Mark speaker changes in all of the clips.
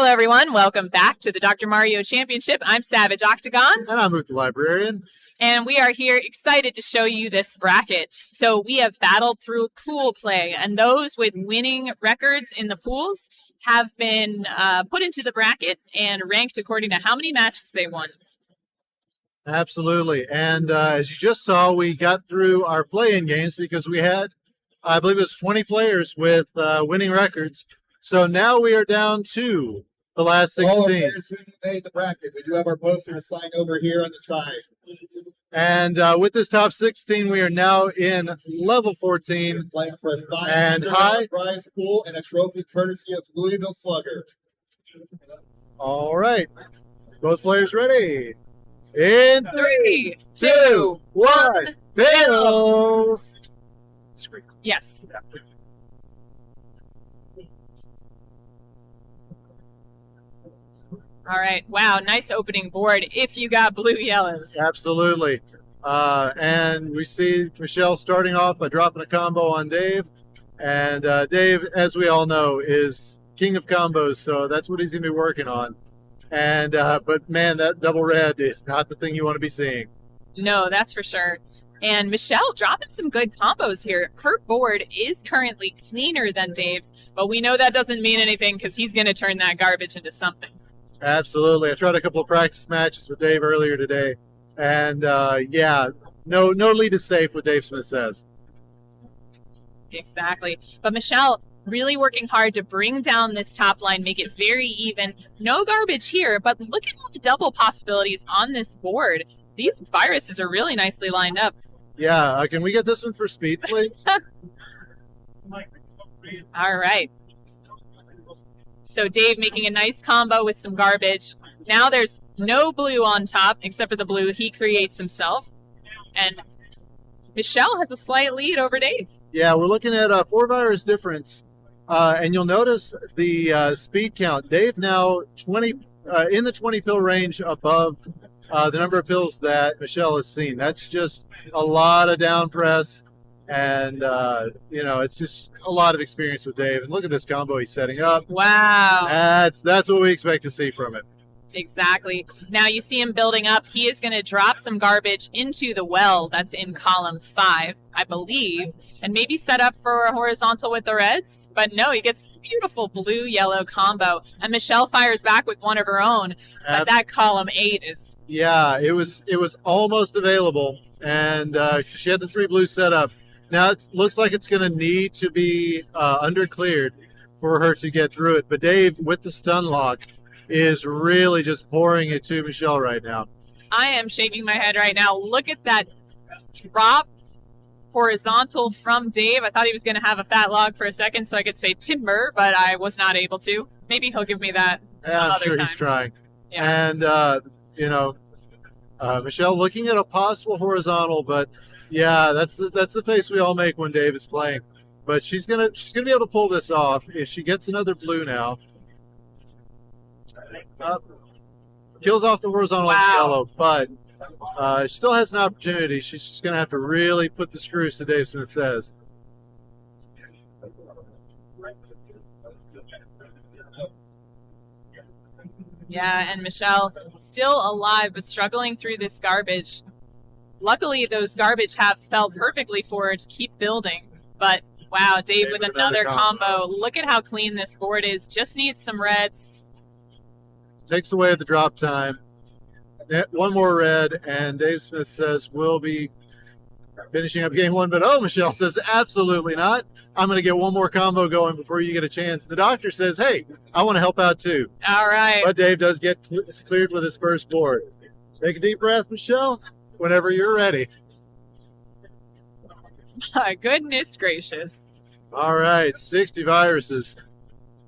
Speaker 1: everyone. Welcome back to the Dr. Mario Championship. I'm Savage Octagon.
Speaker 2: And I'm OOKtheLibrarian.
Speaker 1: And we are here excited to show you this bracket. So we have battled through pool play, and those with winning records in the pools have been put into the bracket and ranked according to how many matches they won.
Speaker 2: Absolutely. And as you just saw, we got through our play-in games because we had, I believe it was 20 players with winning records. So now we are down to the last 16.
Speaker 3: All players who made the bracket. We do have our poster assigned over here on the side.
Speaker 2: And with this top 16, we are now in level 14.
Speaker 3: Playing for a
Speaker 2: $500
Speaker 3: prize pool and a trophy courtesy of Louisville Slugger.
Speaker 2: All right. Both players ready? In
Speaker 1: 3, 2, 1,
Speaker 2: Bills! Screen.
Speaker 1: Yes.
Speaker 2: Yeah.
Speaker 1: All right. Wow. Nice opening board if you got blue yellows.
Speaker 2: Absolutely. And we see Michelle starting off by dropping a combo on Dave. And Dave, as we all know, is king of combos, so that's what he's going to be working on. And but, man, that double red is not the thing you want to be seeing.
Speaker 1: No, that's for sure. And Michelle dropping some good combos here. Her board is currently cleaner than Dave's, but we know that doesn't mean anything because he's going to turn that garbage into something.
Speaker 2: Absolutely. I tried a couple of practice matches with Dave earlier today. And, yeah, no lead is safe, what Dave Smith says.
Speaker 1: Exactly. But Michelle really working hard to bring down this top line, make it very even. No garbage here, but look at all the double possibilities on this board. These viruses are really nicely lined up.
Speaker 2: Yeah. Can we get this one for speed, please?
Speaker 1: All right. So Dave making a nice combo with some garbage. Now there's no blue on top, except for the blue he creates himself. And Michelle has a slight lead over Dave.
Speaker 2: Yeah, we're looking at a 4 virus difference. And you'll notice the speed count. Dave now 20 in the 20 pill range above the number of pills that Michelle has seen. That's just a lot of down press. And, it's just a lot of experience with Dave. And look at this combo he's setting up.
Speaker 1: Wow.
Speaker 2: That's what we expect to see from it.
Speaker 1: Exactly. Now you see him building up. He is going to drop some garbage into the well that's in column 5, I believe, and maybe set up for a horizontal with the reds. But no, he gets this beautiful blue-yellow combo. And Michelle fires back with one of her own. But that column 8 is...
Speaker 2: Yeah, it was almost available. And she had the 3 blues set up. Now it looks like it's going to need to be undercleared for her to get through it. But Dave, with the stun lock, is really just pouring it to Michelle right now.
Speaker 1: I am shaking my head right now. Look at that drop horizontal from Dave. I thought he was going to have a fat log for a second so I could say timber, but I was not able to. Maybe he'll give me that some
Speaker 2: I'm sure
Speaker 1: other time.
Speaker 2: He's trying.
Speaker 1: Yeah.
Speaker 2: And, Michelle looking at a possible horizontal, but yeah, that's the face we all make when Dave is playing. But she's gonna be able to pull this off if she gets another blue now. Kills off the horizontal and yellow, but she still has an opportunity. She's just going to have to really put the screws to Dave Smith says.
Speaker 1: Yeah, and Michelle still alive but struggling through this garbage. Luckily, those garbage halves fell perfectly for her to keep building. But, wow, Dave with another combo. Look at how clean this board is. Just needs some reds.
Speaker 2: Takes away the drop time. One more red, and Dave Smith says we'll be finishing up game 1. But, Michelle says absolutely not. I'm going to get one more combo going before you get a chance. The doctor says, hey, I want to help out too.
Speaker 1: All right.
Speaker 2: But Dave does get cleared with his first board. Take a deep breath, Michelle, whenever you're ready.
Speaker 1: My goodness gracious.
Speaker 2: All right, 60 viruses.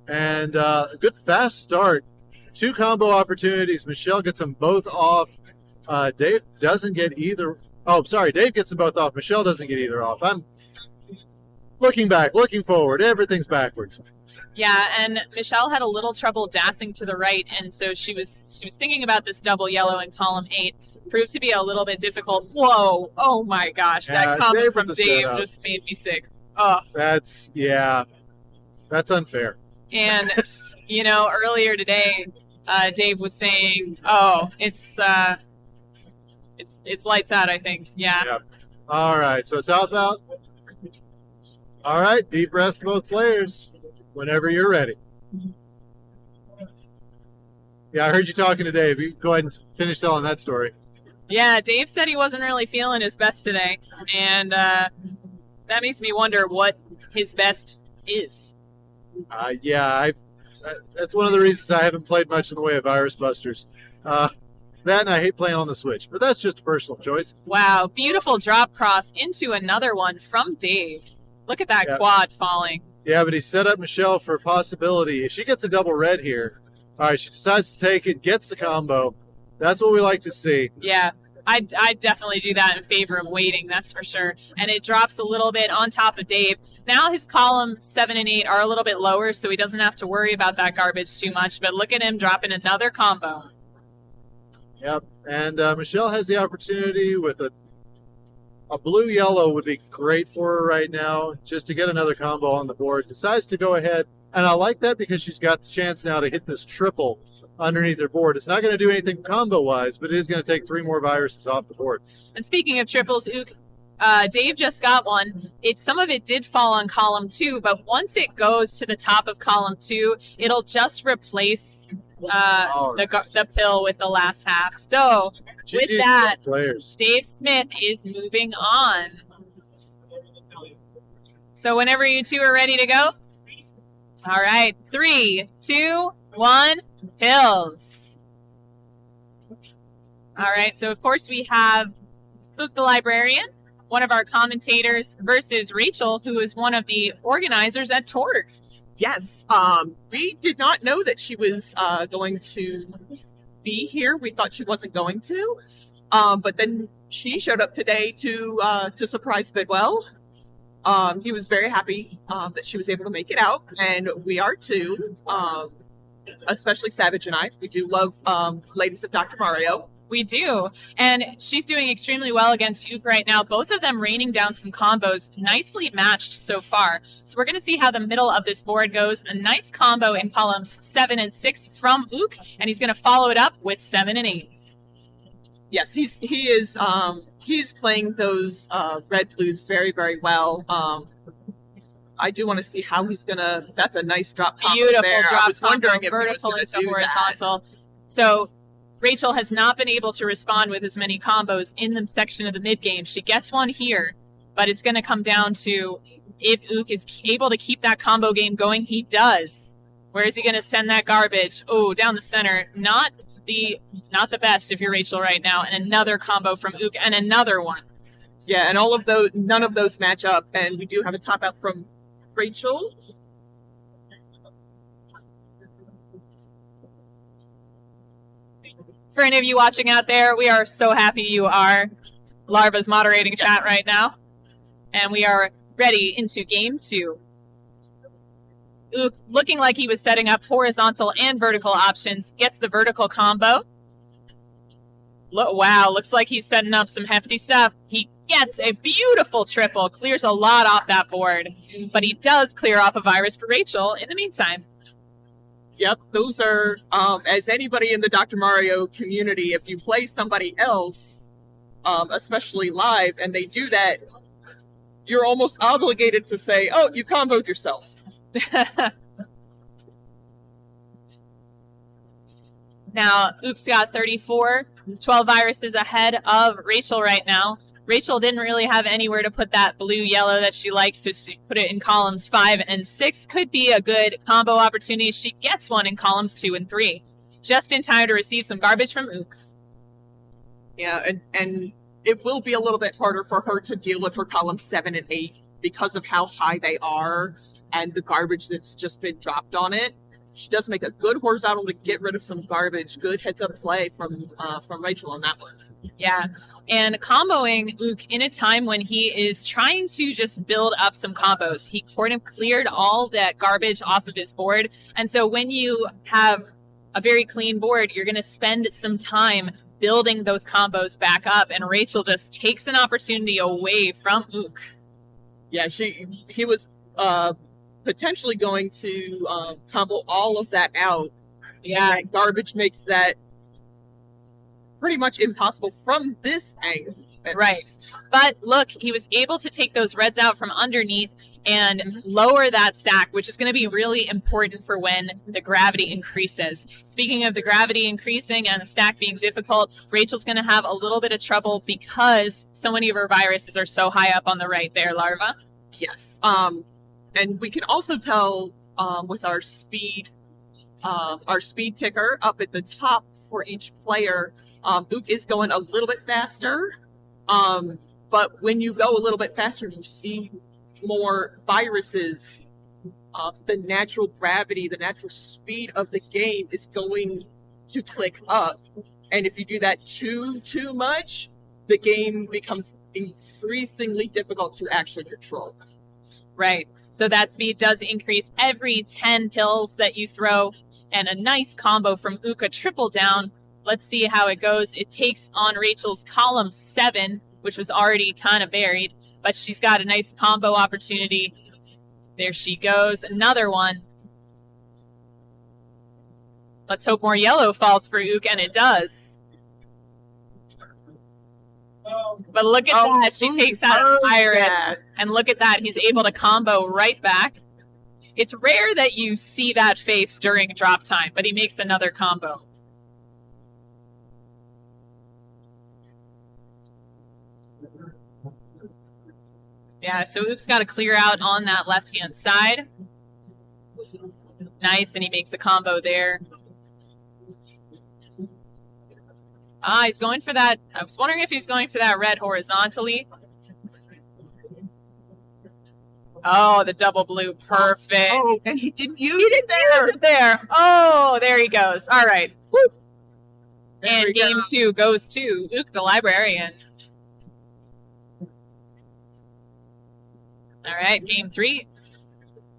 Speaker 2: And a good fast start. 2 combo opportunities. Michelle gets them both off. Dave doesn't get either. Oh, sorry. Dave gets them both off. Michelle doesn't get either off. I'm looking back, looking forward. Everything's backwards.
Speaker 1: Yeah, and Michelle had a little trouble dancing to the right, and so she was thinking about this double yellow in column 8. Proved to be a little bit difficult. Whoa! Oh my gosh, that comment
Speaker 2: Dave
Speaker 1: from Dave just made me sick. Oh,
Speaker 2: That's unfair.
Speaker 1: And, you know, earlier today, Dave was saying, oh, it's lights out, I think. Yeah.
Speaker 2: Yep. All right, so it's out about. All right, deep breaths, both players, whenever you're ready. Yeah, I heard you talking to Dave. You go ahead and finish telling that story.
Speaker 1: Yeah, Dave said he wasn't really feeling his best today, and that makes me wonder what his best is.
Speaker 2: That's one of the reasons I haven't played much in the way of Virus Busters. That and I hate playing on the Switch, but that's just a personal choice.
Speaker 1: Wow, beautiful drop cross into another one from Dave. Look at that quad falling.
Speaker 2: Yeah, but he set up Michelle for a possibility. If she gets a double red here, all right, she decides to take it, gets the combo. That's what we like to see.
Speaker 1: Yeah, I definitely do that in favor of waiting, that's for sure. And it drops a little bit on top of Dave. Now his columns 7 and 8 are a little bit lower, so he doesn't have to worry about that garbage too much. But look at him dropping another combo.
Speaker 2: Yep, and Michelle has the opportunity with a blue-yellow would be great for her right now, just to get another combo on the board. Decides to go ahead, and I like that because she's got the chance now to hit this triple underneath her board. It's not going to do anything combo-wise, but it is going to take 3 more viruses off the board.
Speaker 1: And speaking of triples, Ook, Dave just got one. Some of it did fall on column 2, but once it goes to the top of column 2, it'll just replace the pill with the last half. So with that, Dave Smith is moving on. So whenever you two are ready to go. All right, 3, 2, 1, pills. All right, so of course we have OOKtheLibrarian, one of our commentators, versus Rachel, who is one of the organizers at Torg.
Speaker 4: Yes, we did not know that she was going to be here. We thought she wasn't going to, but then she showed up today to surprise Bidwell. He was very happy that she was able to make it out, and we are too. Especially Savage and I. We do love Ladies of Dr. Mario.
Speaker 1: We do. And she's doing extremely well against Ook right now. Both of them raining down some combos, nicely matched so far. So we're going to see how the middle of this board goes. A nice combo in columns 7 and 6 from Ook, and he's going to follow it up with 7 and 8.
Speaker 4: Yes, he's playing those red blues very, very well. I do want to see how he's gonna. That's a nice drop combo.
Speaker 1: Beautiful
Speaker 4: there.
Speaker 1: drop
Speaker 4: I was wondering
Speaker 1: combo,
Speaker 4: if
Speaker 1: vertical
Speaker 4: he was
Speaker 1: into
Speaker 4: do
Speaker 1: horizontal.
Speaker 4: That.
Speaker 1: So Rachel has not been able to respond with as many combos in the section of the mid game. She gets one here, but it's going to come down to if Ook is able to keep that combo game going. He does. Where is he going to send that garbage? Oh, down the center. Not the best if you're Rachel right now. And another combo from Ook and another one.
Speaker 4: Yeah, and all of those, none of those match up. And we do have a top out from Rachel.
Speaker 1: For any of you watching out there, we are so happy you are. Larva's moderating chat right now. And we are ready into game 2. Ook, looking like he was setting up horizontal and vertical options, gets the vertical combo. Wow, looks like he's setting up some hefty stuff. He gets a beautiful triple, clears a lot off that board, but he does clear off a virus for Rachel in the meantime.
Speaker 4: Yep, those are, as anybody in the Dr. Mario community, if you play somebody else, especially live, and they do that, you're almost obligated to say, oh, you comboed yourself.
Speaker 1: Now, Ook's got 34, 12 viruses ahead of Rachel right now. Rachel didn't really have anywhere to put that blue-yellow that she liked to put it in columns 5 and 6. Could be a good combo opportunity. She gets one in columns 2 and 3. Just in time to receive some garbage from Ook.
Speaker 4: Yeah, and it will be a little bit harder for her to deal with her columns 7 and 8 because of how high they are and the garbage that's just been dropped on it. She does make a good horizontal to get rid of some garbage. Good heads-up play from Rachel on that one.
Speaker 1: Yeah, and comboing Ook in a time when he is trying to just build up some combos. He cleared all that garbage off of his board, and so when you have a very clean board, you're going to spend some time building those combos back up, and Rachel just takes an opportunity away from Ook.
Speaker 4: Yeah, he was potentially going to combo all of that out.
Speaker 1: Yeah.
Speaker 4: And garbage makes that pretty much impossible from this angle.
Speaker 1: Right.
Speaker 4: Least.
Speaker 1: But look, he was able to take those reds out from underneath and lower that stack, which is going to be really important for when the gravity increases. Speaking of the gravity increasing and the stack being difficult, Rachel's going to have a little bit of trouble because so many of her viruses are so high up on the right there, Larva.
Speaker 4: Yes. And we can also tell with our speed ticker up at the top for each player, Ook is going a little bit faster. But when you go a little bit faster, you see more viruses. The natural gravity, the natural speed of the game is going to click up. And if you do that too much, the game becomes increasingly difficult to actually control.
Speaker 1: Right. So that speed does increase every 10 pills that you throw. And a nice combo from Ook, a triple down. Let's see how it goes. It takes on Rachel's column 7, which was already kind of buried, but she's got a nice combo opportunity. There she goes. Another one. Let's hope more yellow falls for Ook, and it does. But look at that. She takes out a virus. And look at that. He's able to combo right back. It's rare that you see that face during drop time, but he makes another combo. Yeah, so Ook's got to clear out on that left-hand side. Nice, and he makes a combo there. Ah, he's going for that. I was wondering if he's going for that red horizontally. Oh, the double blue. Perfect.
Speaker 4: Oh, and he didn't use it
Speaker 1: there. Oh, there he goes. All right. Woo. And game
Speaker 4: go.
Speaker 1: 2 goes to Ook the Librarian. All right, game 3.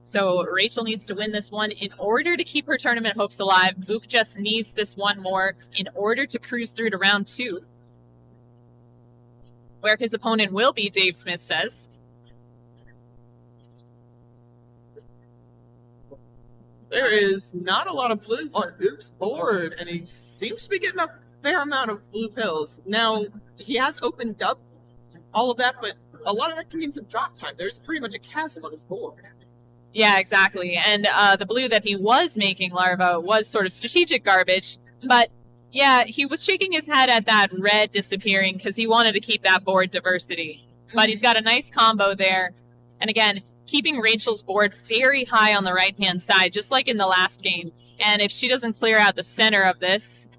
Speaker 1: So Rachel needs to win this one in order to keep her tournament hopes alive. Ook just needs this one more in order to cruise through to round 2, where his opponent will be, Dave Smith says.
Speaker 4: There is not a lot of blue on Ook's board, and he seems to be getting a fair amount of blue pills. Now, he has opened up all of that, but a lot of that can mean some drop time. There's pretty much a chasm on his board.
Speaker 1: Yeah, exactly. And the blue that he was making, Larva, was sort of strategic garbage. But, yeah, he was shaking his head at that red disappearing because he wanted to keep that board diversity. But he's got a nice combo there. And again, keeping Rachel's board very high on the right-hand side, just like in the last game. And if she doesn't clear out the center of this,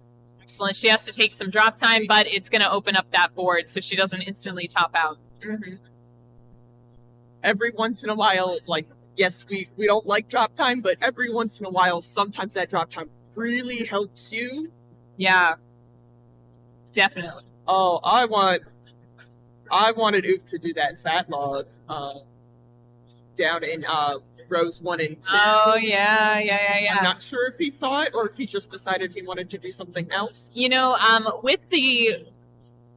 Speaker 1: excellent, she has to take some drop time, but it's going to open up that board so she doesn't instantly top out.
Speaker 4: Mm-hmm. Every once in a while, like, yes, we don't like drop time, but every once in a while, sometimes that drop time really helps you.
Speaker 1: Yeah, definitely.
Speaker 4: Oh, I wanted Ook to do that fat log down in rows 1 and 2.
Speaker 1: Oh, yeah.
Speaker 4: I'm not sure if he saw it or if he just decided he wanted to do something else.
Speaker 1: You know, with the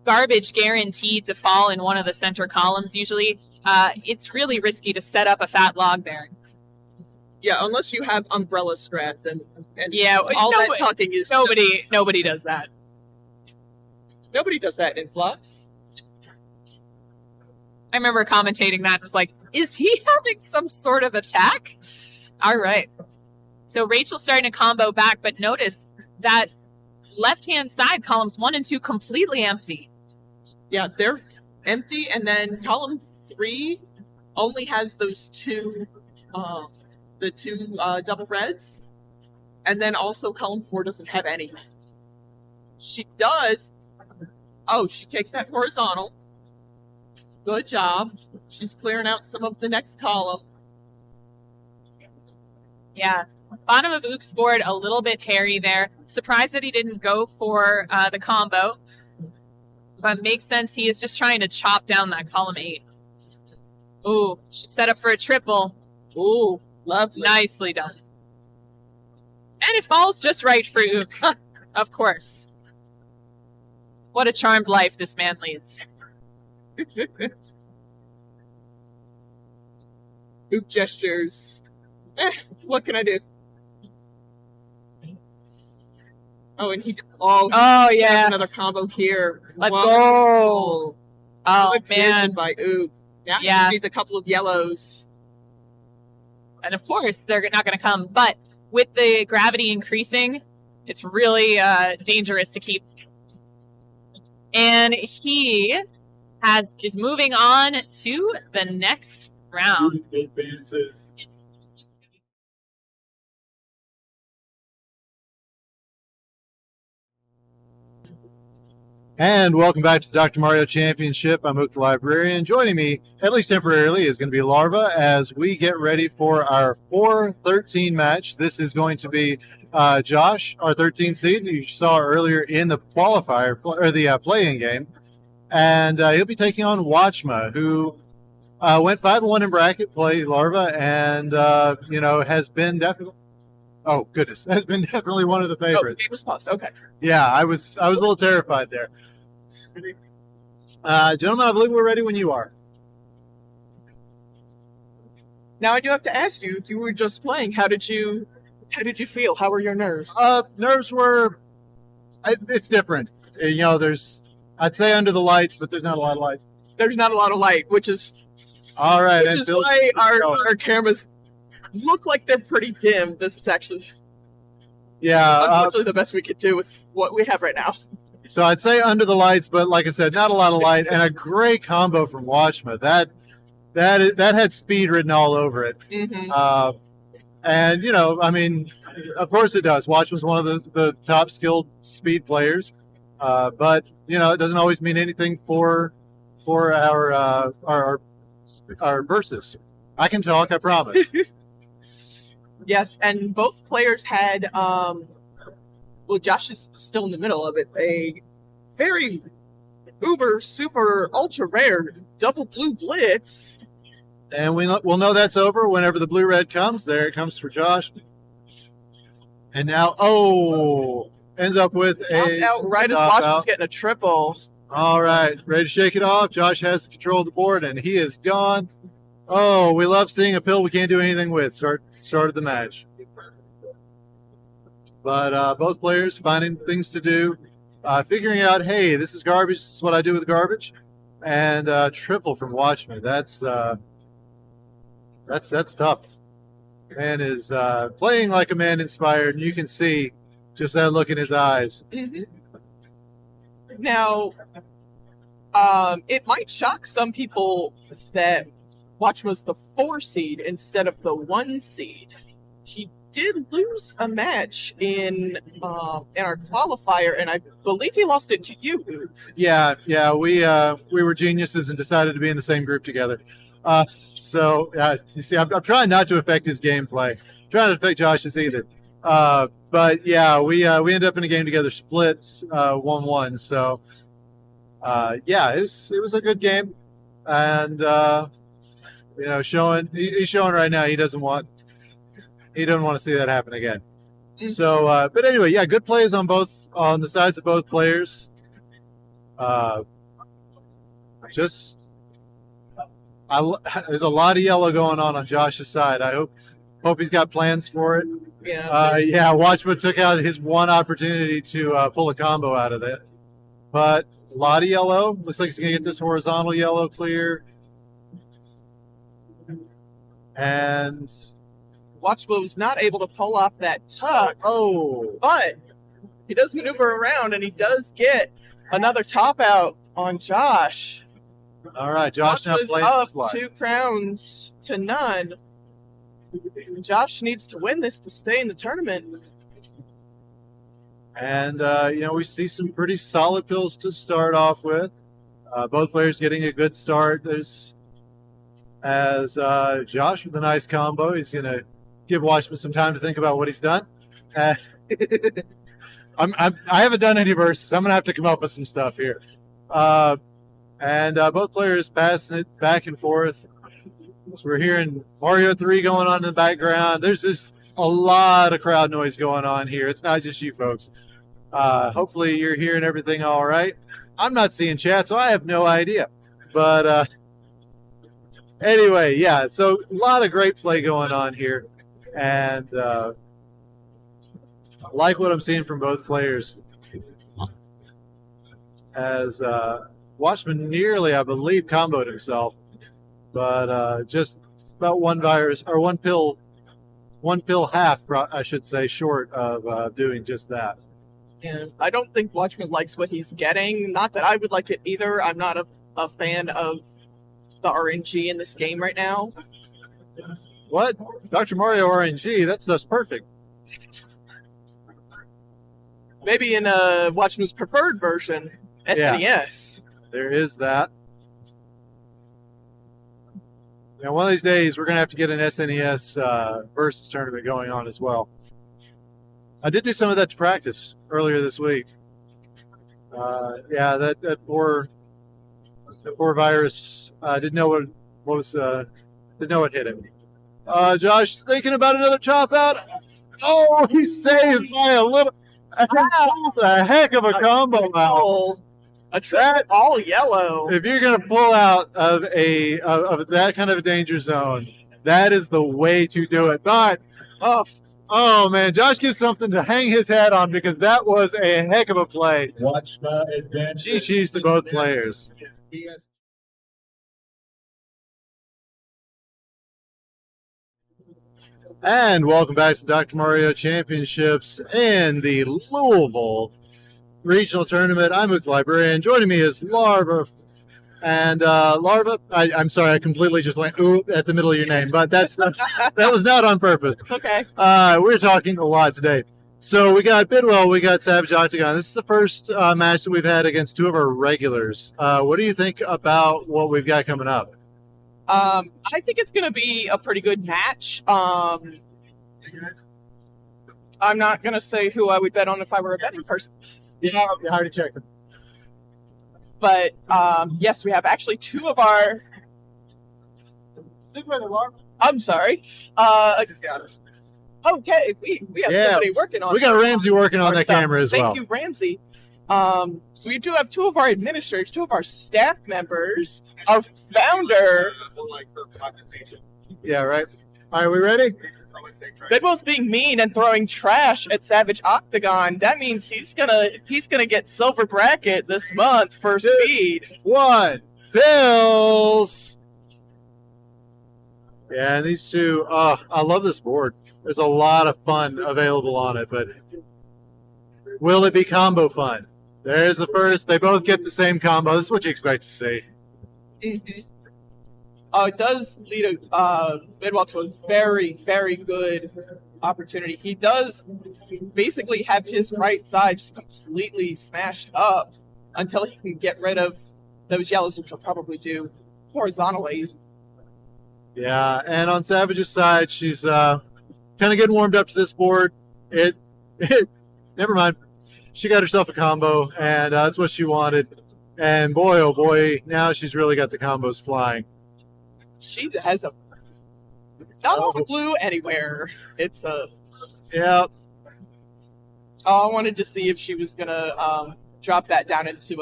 Speaker 1: garbage guaranteed to fall in one of the center columns, usually, it's really risky to set up a fat log there.
Speaker 4: Yeah, unless you have umbrella strats and
Speaker 1: yeah,
Speaker 4: all that talking is
Speaker 1: nobody does that.
Speaker 4: Nobody does that in Flux.
Speaker 1: I remember commentating that and was like, is he having some sort of attack? All right. So Rachel's starting to combo back, but notice that left-hand side, columns 1 and 2, completely empty.
Speaker 4: Yeah, they're empty, and then column 3 only has those two, the two double reds, and then also column 4 doesn't have any. She does. Oh, she takes that horizontal. Good job. She's clearing out some of the next column.
Speaker 1: Yeah. Bottom of Ook's board, a little bit hairy there. Surprised that he didn't go for the combo. But makes sense. He is just trying to chop down that column 8. Ooh, she set up for a triple.
Speaker 4: Ooh, lovely.
Speaker 1: Nicely done. And it falls just right for Ook. Of course. What a charmed life this man leads.
Speaker 4: Ook gestures What can I do? Oh, and he
Speaker 1: Oh,
Speaker 4: he
Speaker 1: yeah.
Speaker 4: has another combo here.
Speaker 1: Let's
Speaker 4: Wonderful.
Speaker 1: go. Oh,
Speaker 4: Good vision
Speaker 1: man.
Speaker 4: by Ook. Now
Speaker 1: Yeah.
Speaker 4: he needs a couple of yellows.
Speaker 1: And of course, they're not going to come. But with the gravity increasing, it's really dangerous to keep. And he is moving on to the next round.
Speaker 3: Advances.
Speaker 2: And welcome back to the Dr. Mario Championship. I'm OOKtheLibrarian. Joining me, at least temporarily, is going to be Larva as we get ready for our 4-13 match. This is going to be Josh, our 13 seed, you saw earlier in the qualifier, or the playing game. And he'll be taking on Watchma, who went 5-1 in bracket play, Larva, and, has been definitely... Oh, goodness. Has been definitely one of the
Speaker 4: Oh,
Speaker 2: favorites.
Speaker 4: it was paused. Okay.
Speaker 2: Yeah, I was a little terrified there. Gentlemen, I believe we're ready when you are.
Speaker 4: Now I do have to ask you, you were just playing. How did you feel? How were your nerves?
Speaker 2: Nerves were... it's different. I'd say under the lights, but there's not a lot of lights.
Speaker 4: There's not a lot of light, which is
Speaker 2: All right.
Speaker 4: why our cameras look like they're pretty dim. This is actually unfortunately the best we could do with what we have right now.
Speaker 2: So I'd say under the lights, but like I said, not a lot of light, and a great combo from Watchma. That had speed written all over it.
Speaker 4: Mm-hmm.
Speaker 2: Of course it does. Watchma's one of the top skilled speed players, but it doesn't always mean anything for our versus. I can talk, I promise.
Speaker 4: Yes, and both players had Josh is still in the middle of it, a very uber super ultra rare double blue blitz.
Speaker 2: And we'll know that's over whenever the blue red comes. There it comes for Josh. And now ends up with
Speaker 4: Topped out right as Watch was getting a triple.
Speaker 2: All right, ready to shake it off. Josh has the control of the board, and he is gone. Oh, we love seeing a pill we can't do anything with. Started the match. But both players finding things to do, figuring out, hey, this is garbage. This is what I do with garbage. And triple from Watchman. That's tough. Man is playing like a man inspired, and you can see just that look in his eyes.
Speaker 4: Mm-hmm. Now, it might shock some people that Watch was the 4 seed instead of the 1 seed. He did lose a match in our qualifier, and I believe he lost it to you.
Speaker 2: Yeah, we were geniuses and decided to be in the same group together. You see, I'm trying not to affect his gameplay. I'm trying to affect Josh's either. But yeah, we ended up in a game together, split 1-1. So it was a good game, and he's showing right now he doesn't want to see that happen again. So, but anyway, yeah, good plays on the sides of both players. There's a lot of yellow going on Josh's side. I hope he's got plans for it.
Speaker 4: Yeah.
Speaker 2: Watchman took out his one opportunity to pull a combo out of it. But a lot of yellow. Looks like he's going to get this horizontal yellow clear. And
Speaker 4: Watchman was not able to pull off that tuck.
Speaker 2: Oh.
Speaker 4: But he does maneuver around, and he does get another top out on Josh.
Speaker 2: All right, Josh now playing
Speaker 4: up
Speaker 2: his life.
Speaker 4: 2 crowns to none. Josh needs to win this to stay in the tournament.
Speaker 2: And, we see some pretty solid pills to start off with. Both players getting a good start. Josh with a nice combo. He's going to give Watchman some time to think about what he's done. I haven't done any verses. I'm going to have to come up with some stuff here. And both players passing it back and forth. So we're hearing Mario 3 going on in the background. There's just a lot of crowd noise going on here. It's not just you folks. Hopefully you're hearing everything all right. I'm not seeing chat, so I have no idea. But anyway, yeah, so a lot of great play going on here. And like what I'm seeing from both players. As Watchman nearly, I believe, comboed himself, but just about one pill half, I should say, short of doing just that.
Speaker 4: And I don't think Watchman likes what he's getting. Not that I would like it either. I'm not a fan of the RNG in this game right now.
Speaker 2: What? Dr. Mario RNG? That's perfect.
Speaker 4: Maybe in Watchman's preferred version, SNES.
Speaker 2: There is that. Now, one of these days, we're going to have to get an SNES versus tournament going on as well. I did do some of that to practice earlier this week. That poor virus didn't know what hit him. Josh, thinking about another chop out. Oh, he's saved by a little. That's a heck of a combo out.
Speaker 4: A trap all yellow.
Speaker 2: If you're going to pull out of that kind of a danger zone, that is the way to do it. But oh man, Josh gives something to hang his hat on because that was a heck of a play.
Speaker 3: Watch the advantage.
Speaker 2: GG's to both players. And welcome back to Dr. Mario Championships in the Louisville Regional Tournament. I'm OOKtheLibrarian. Joining me is Larva. And Larva, I'm sorry, I completely just went oop at the middle of your name, but that was not on purpose.
Speaker 4: It's okay.
Speaker 2: We're talking a lot today. So we got Bidwell, we got Savage Octagon. This is the first match that we've had against two of our regulars. What do you think about what we've got coming up?
Speaker 4: I think it's going to be a pretty good match. I'm not going to say who I would bet on if I were a betting person.
Speaker 2: Yeah, I already checked it.
Speaker 4: But, yes, we have actually two of our... I'm sorry. Okay, we have somebody working on it.
Speaker 2: We got Ramsey working on that
Speaker 4: stuff.
Speaker 2: camera as well.
Speaker 4: Thank you, Ramsey. So we do have two of our administrators, two of our staff members, our founder.
Speaker 2: Yeah, right. All right, we ready?
Speaker 4: Bidwell's being mean and throwing trash at Savage Octagon. That means he's gonna get silver bracket this month for speed.
Speaker 2: 1 pills. Yeah, and these two. I love this board. There's a lot of fun available on it, but will it be combo fun? There's the first. They both get the same combo. This is what you expect to see.
Speaker 4: Mm-hmm. It does lead Bidwell to a very, very good opportunity. He does basically have his right side just completely smashed up until he can get rid of those yellows, which he'll probably do horizontally.
Speaker 2: Yeah, and on Savage's side, she's kind of getting warmed up to this board. Never mind. She got herself a combo, and that's what she wanted. And boy, oh boy, now she's really got the combos flying.
Speaker 4: She has not a blue anywhere. It's a...
Speaker 2: Yeah.
Speaker 4: I wanted to see if she was going to drop that down into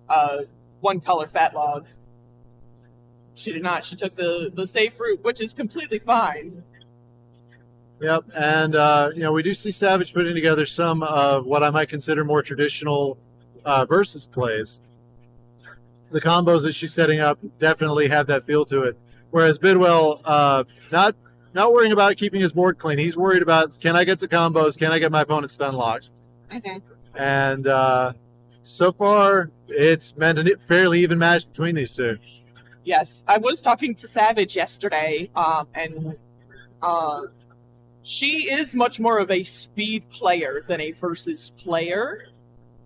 Speaker 4: a one-color fat log. She did not. She took the safe route, which is completely fine.
Speaker 2: Yep, and we do see Savage putting together some of what I might consider more traditional versus plays. The combos that she's setting up definitely have that feel to it. Whereas Bidwell, not worrying about keeping his board clean. He's worried about, can I get the combos? Can I get my opponent stun locked?
Speaker 4: Mm-hmm.
Speaker 2: And so far, it's meant a fairly even match between these two.
Speaker 4: Yes, I was talking to Savage yesterday, and she is much more of a speed player than a versus player.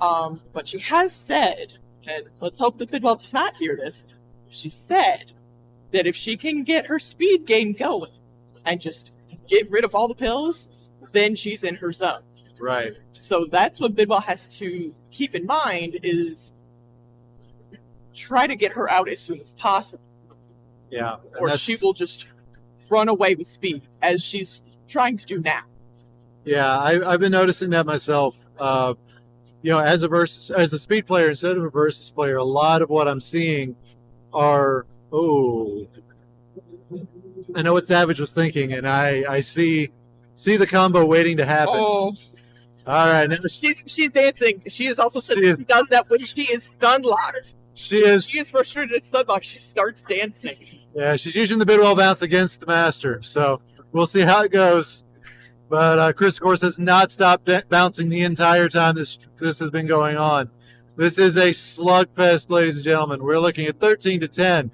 Speaker 4: But she has said, and let's hope that Bidwell does not hear this, she said that if she can get her speed game going and just get rid of all the pills, then she's in her zone.
Speaker 2: Right.
Speaker 4: So that's what Bidwell has to keep in mind, is try to get her out as soon as possible.
Speaker 2: Yeah.
Speaker 4: Or she will just run away with speed, as she's trying to do now.
Speaker 2: Yeah, I've been noticing that myself. As a speed player instead of a versus player, a lot of what I'm seeing are I know what Savage was thinking, and I see the combo waiting to happen.
Speaker 4: Oh,
Speaker 2: All right, now
Speaker 4: she's dancing. She is also said she does that when she is stun locked.
Speaker 2: she is.
Speaker 4: She is frustrated at stun lock. She starts dancing.
Speaker 2: Yeah, she's using the Bidwell bounce against the Master, so we'll see how it goes. But Chris, of course, has not stopped bouncing the entire time this has been going on. This is a slugfest, ladies and gentlemen. We're looking at 13-10,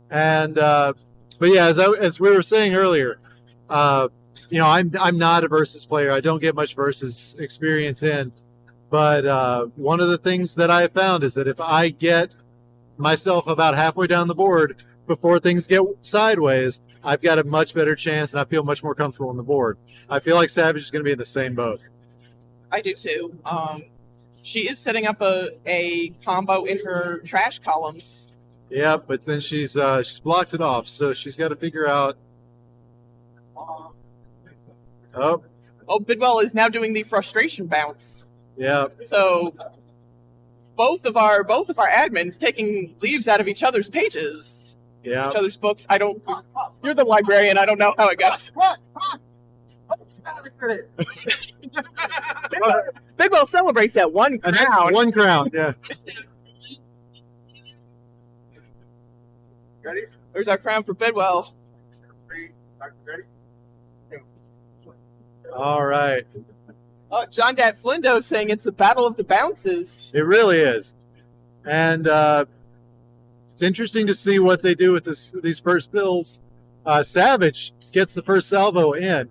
Speaker 2: and but yeah, as we were saying earlier, I'm not a versus player. I don't get much versus experience in, but one of the things that I have found is that if I get myself about halfway down the board before things get sideways, I've got a much better chance, and I feel much more comfortable on the board. I feel like Savage is going to be in the same boat.
Speaker 4: I do too. She is setting up a combo in her trash columns.
Speaker 2: Yeah, but then she's blocked it off, so she's got to figure out. Oh,
Speaker 4: Bidwell is now doing the frustration bounce.
Speaker 2: yeah.
Speaker 4: So both of our admins taking leaves out of each other's pages,
Speaker 2: Yeah.
Speaker 4: each other's books. You're the librarian. I don't know how it goes. Bidwell celebrates that one
Speaker 2: And that's
Speaker 4: crown.
Speaker 2: one crown, yeah.
Speaker 3: Ready?
Speaker 4: There's our crown for Bidwell.
Speaker 3: Ready?
Speaker 2: All right.
Speaker 4: John Dat Flindo saying it's the battle of the bounces.
Speaker 2: It really is. And it's interesting to see what they do with these first bills. Savage gets the first salvo in.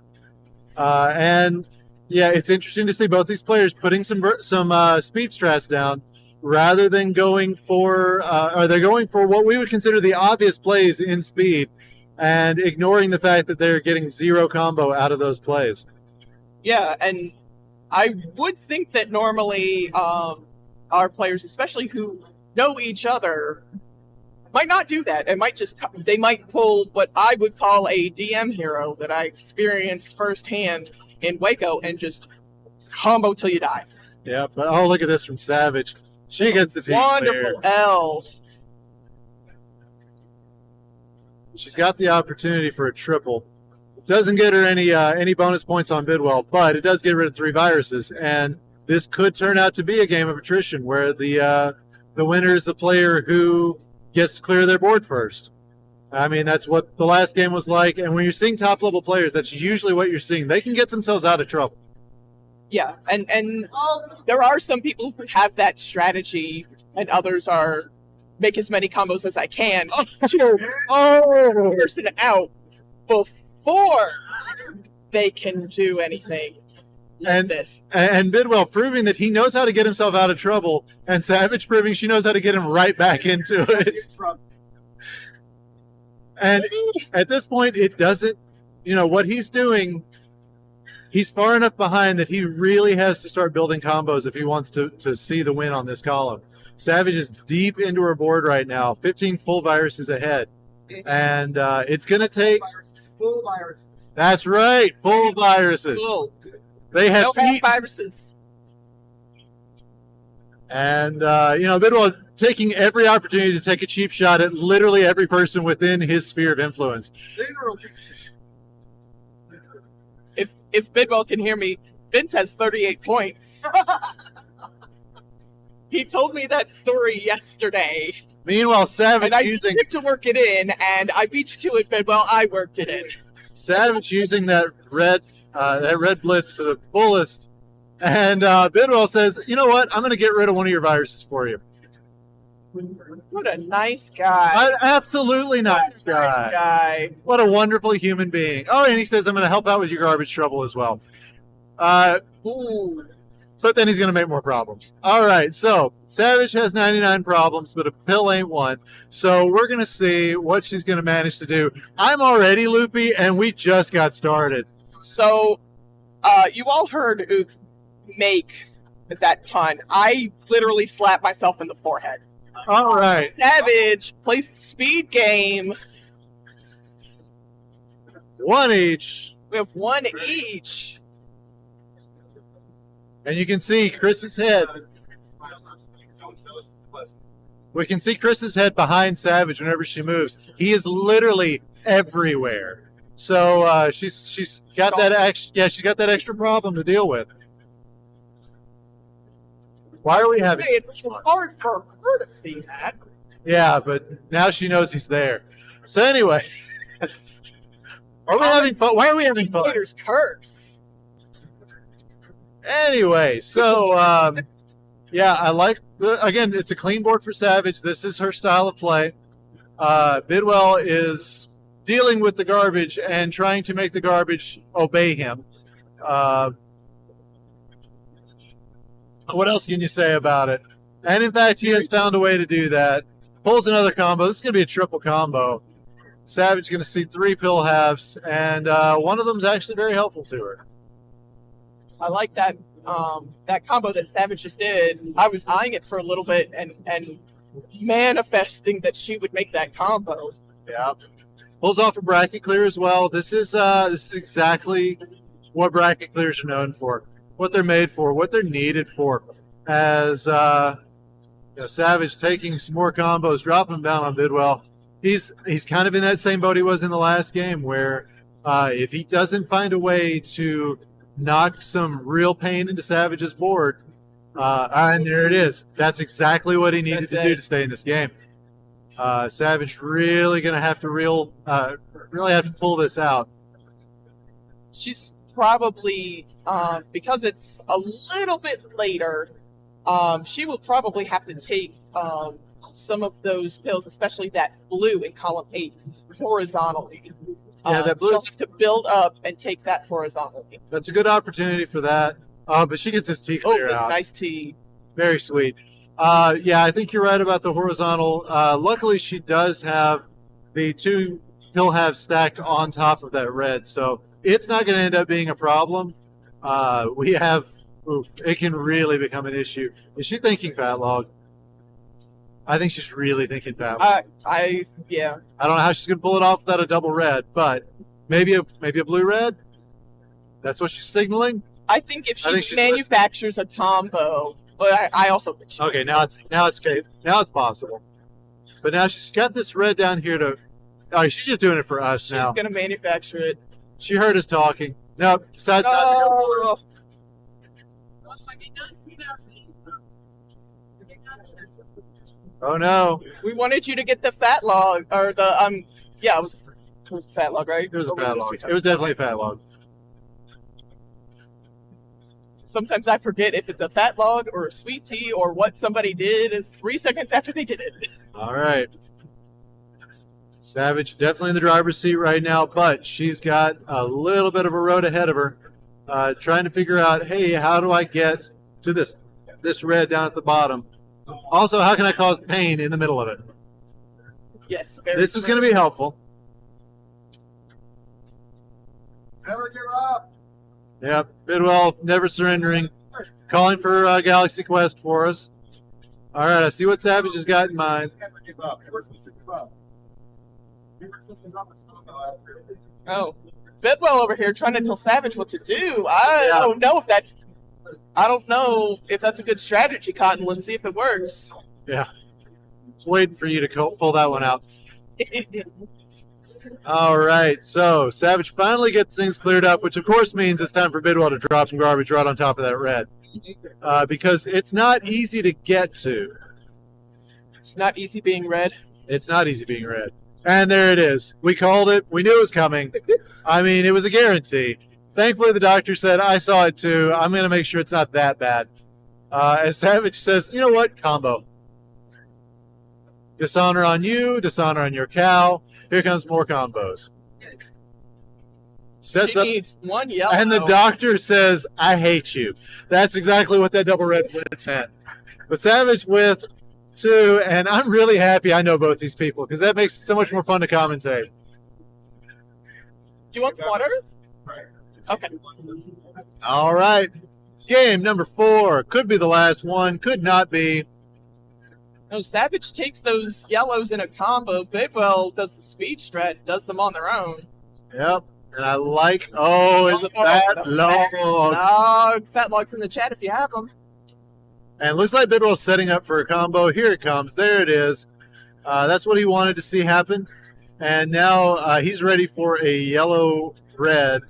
Speaker 2: And yeah, it's interesting to see both these players putting some speed strats down rather than going for, or they're going for what we would consider the obvious plays in speed and ignoring the fact that they're getting zero combo out of those plays.
Speaker 4: Yeah, and I would think that normally our players, especially who know each other, might not do that. They might pull what I would call a DM hero that I experienced firsthand in Waco and just combo till you die.
Speaker 2: Yeah, but oh, look at this from Savage. She gets the team
Speaker 4: Wonderful
Speaker 2: clear.
Speaker 4: L.
Speaker 2: She's got the opportunity for a triple. Doesn't get her any bonus points on Bidwell, but it does get rid of 3 viruses, and this could turn out to be a game of attrition where the winner is the player who gets to clear their board first. I mean, that's what the last game was like, and when you're seeing top-level players, that's usually what you're seeing. They can get themselves out of trouble.
Speaker 4: Yeah, and there are some people who have that strategy, and others are make as many combos as I can to person out before they can do anything.
Speaker 2: And Bidwell proving that he knows how to get himself out of trouble, and Savage proving she knows how to get him right back into it. And at this point, it doesn't, what he's doing, he's far enough behind that he really has to start building combos if he wants to see the win on this column. Savage is deep into her board right now, 15 full viruses ahead. And it's going to take...
Speaker 3: Full viruses.
Speaker 2: That's right, full viruses.
Speaker 4: Cool.
Speaker 2: They have
Speaker 4: viruses.
Speaker 2: And, Bidwell taking every opportunity to take a cheap shot at literally every person within his sphere of influence.
Speaker 4: If Bidwell can hear me, Vince has 38 points. He told me that story yesterday.
Speaker 2: Meanwhile, Savage
Speaker 4: And I
Speaker 2: using
Speaker 4: tried to work it in, and I beat you to it, Bidwell. I worked it in.
Speaker 2: Savage using that red blitz to the fullest. And Bidwell says, you know what? I'm going to get rid of one of your viruses for you.
Speaker 4: What a nice guy.
Speaker 2: An absolutely nice guy. What a wonderful human being. Oh, and he says, I'm going to help out with your garbage trouble as well.
Speaker 4: Ooh.
Speaker 2: But then he's going to make more problems. All right, so Savage has 99 problems, but a pill ain't one. So we're going to see what she's going to manage to do. I'm already loopy, and we just got started.
Speaker 4: So, you all heard Ook make that pun. I literally slapped myself in the forehead.
Speaker 2: All right.
Speaker 4: Savage plays the speed game.
Speaker 2: One each.
Speaker 4: We have one each.
Speaker 2: And you can see Chris's head. We can see Chris's head behind Savage whenever she moves. He is literally everywhere. So she's got she's got that extra problem to deal with. Why are we having?
Speaker 4: It's a little hard for her to see that.
Speaker 2: Yeah, but now she knows he's there. So anyway, are we having fun? Why are we having fun?
Speaker 4: Peter's curse.
Speaker 2: Anyway, so yeah, I like again. It's a clean board for Savage. This is her style of play. Bidwell is dealing with the garbage and trying to make the garbage obey him. What else can you say about it? And in fact, he has found a way to do that. Pulls another combo. This is going to be a triple combo. Savage is going to see 3 pill halves, and one of them is actually very helpful to her.
Speaker 4: I like that that combo that Savage just did. I was eyeing it for a little bit and manifesting that she would make that combo.
Speaker 2: Yeah. Pulls off a bracket clear as well. This is exactly what bracket clears are known for, what they're made for, what they're needed for. As Savage taking some more combos, dropping them down on Bidwell. He's kind of in that same boat he was in the last game, where if he doesn't find a way to knock some real pain into Savage's board, and there it is. That's exactly what he needed to do to stay in this game. Savage really going to have to really have to pull this out.
Speaker 4: She's probably, because it's a little bit later, she will probably have to take some of those pills, especially that blue in column 8, horizontally.
Speaker 2: Yeah, that blue.
Speaker 4: She'll have to build up and take that horizontally.
Speaker 2: That's a good opportunity for that. But she gets this T clear out.
Speaker 4: Nice T.
Speaker 2: Very sweet. Yeah, I think you're right about the horizontal. Luckily, she does have the 2 pill halves stacked on top of that red, so it's not going to end up being a problem. It can really become an issue. Is she thinking fat log? I think she's really thinking fat log.
Speaker 4: Yeah.
Speaker 2: I don't know how she's going to pull it off without a double red, but maybe a blue red. That's what she's signaling.
Speaker 4: I think if she manufactures a combo, but I also think she.
Speaker 2: Okay, now it's possible. But now she's got this red down here to. Oh, she's just doing it for us now.
Speaker 4: She's going to manufacture it.
Speaker 2: She heard us talking. Nope, decides not to go forward. Oh no!
Speaker 4: We wanted you to get the fat log, or the Yeah, it was a fat log, right?
Speaker 2: It was a fat log. It was definitely a fat log.
Speaker 4: Sometimes I forget if it's a fat log or a sweet tea or what somebody did 3 seconds after they did it.
Speaker 2: All right. Savage definitely in the driver's seat right now, but she's got a little bit of a road ahead of her, trying to figure out, hey, how do I get to this red down at the bottom? Also, how can I cause pain in the middle of it?
Speaker 4: Yes.
Speaker 2: This is going to be helpful.
Speaker 3: Never give up.
Speaker 2: Yep, Bidwell never surrendering, calling for Galaxy Quest for us. All right, I see what Savage has got in mind.
Speaker 3: Never give up. Never supposed to give up.
Speaker 4: Oh, Bidwell over here trying to tell Savage what to do. I don't know if that's a good strategy, Cotton. Let's see if it works.
Speaker 2: Yeah, just waiting for you to pull that one out. All right, so Savage finally gets things cleared up, which of course means it's time for Bidwell to drop some garbage right on top of that red, because it's not easy to get to.
Speaker 4: It's not easy being red.
Speaker 2: It's not easy being red. And there it is. We called it. We knew it was coming. I mean, it was a guarantee. Thankfully, the doctor said, I saw it too. I'm going to make sure it's not that bad. As Savage says, you know what? Combo. Dishonor on you, dishonor on your cow. Here comes more combos. Sets up.
Speaker 4: Needs one yellow.
Speaker 2: And the doctor says, I hate you. That's exactly what that double red blitz meant. But Savage with 2, and I'm really happy I know both these people because that makes it so much more fun to commentate.
Speaker 4: Do you want some water? Okay.
Speaker 2: All right. Game number 4. Could be the last one. Could not be.
Speaker 4: No, Savage takes those yellows in a combo. Bidwell does the speed strat, does them on their own.
Speaker 2: Yep. And I like, it's a fat log.
Speaker 4: Fat log from the chat if you have them.
Speaker 2: And it looks like Bidwell's setting up for a combo. Here it comes. There it is. That's what he wanted to see happen. And now he's ready for a yellow-red.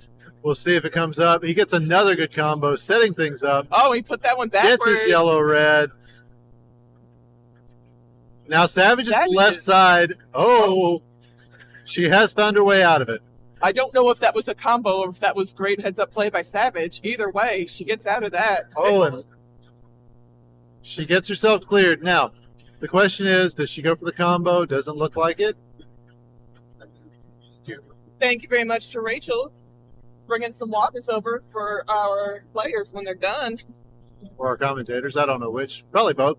Speaker 2: We'll see if it comes up. He gets another good combo, setting things up.
Speaker 4: Oh, he put that one backwards.
Speaker 2: Gets his yellow-red. Now Savage is the left side. Oh, she has found her way out of it.
Speaker 4: I don't know if that was a combo or if that was great heads-up play by Savage. Either way, she gets out of that.
Speaker 2: Oh, and she gets herself cleared. Now, the question is, does she go for the combo? Doesn't look like it.
Speaker 4: Thank you very much to Rachel bringing some waters over for our players when they're done.
Speaker 2: Or our commentators. I don't know which. Probably both.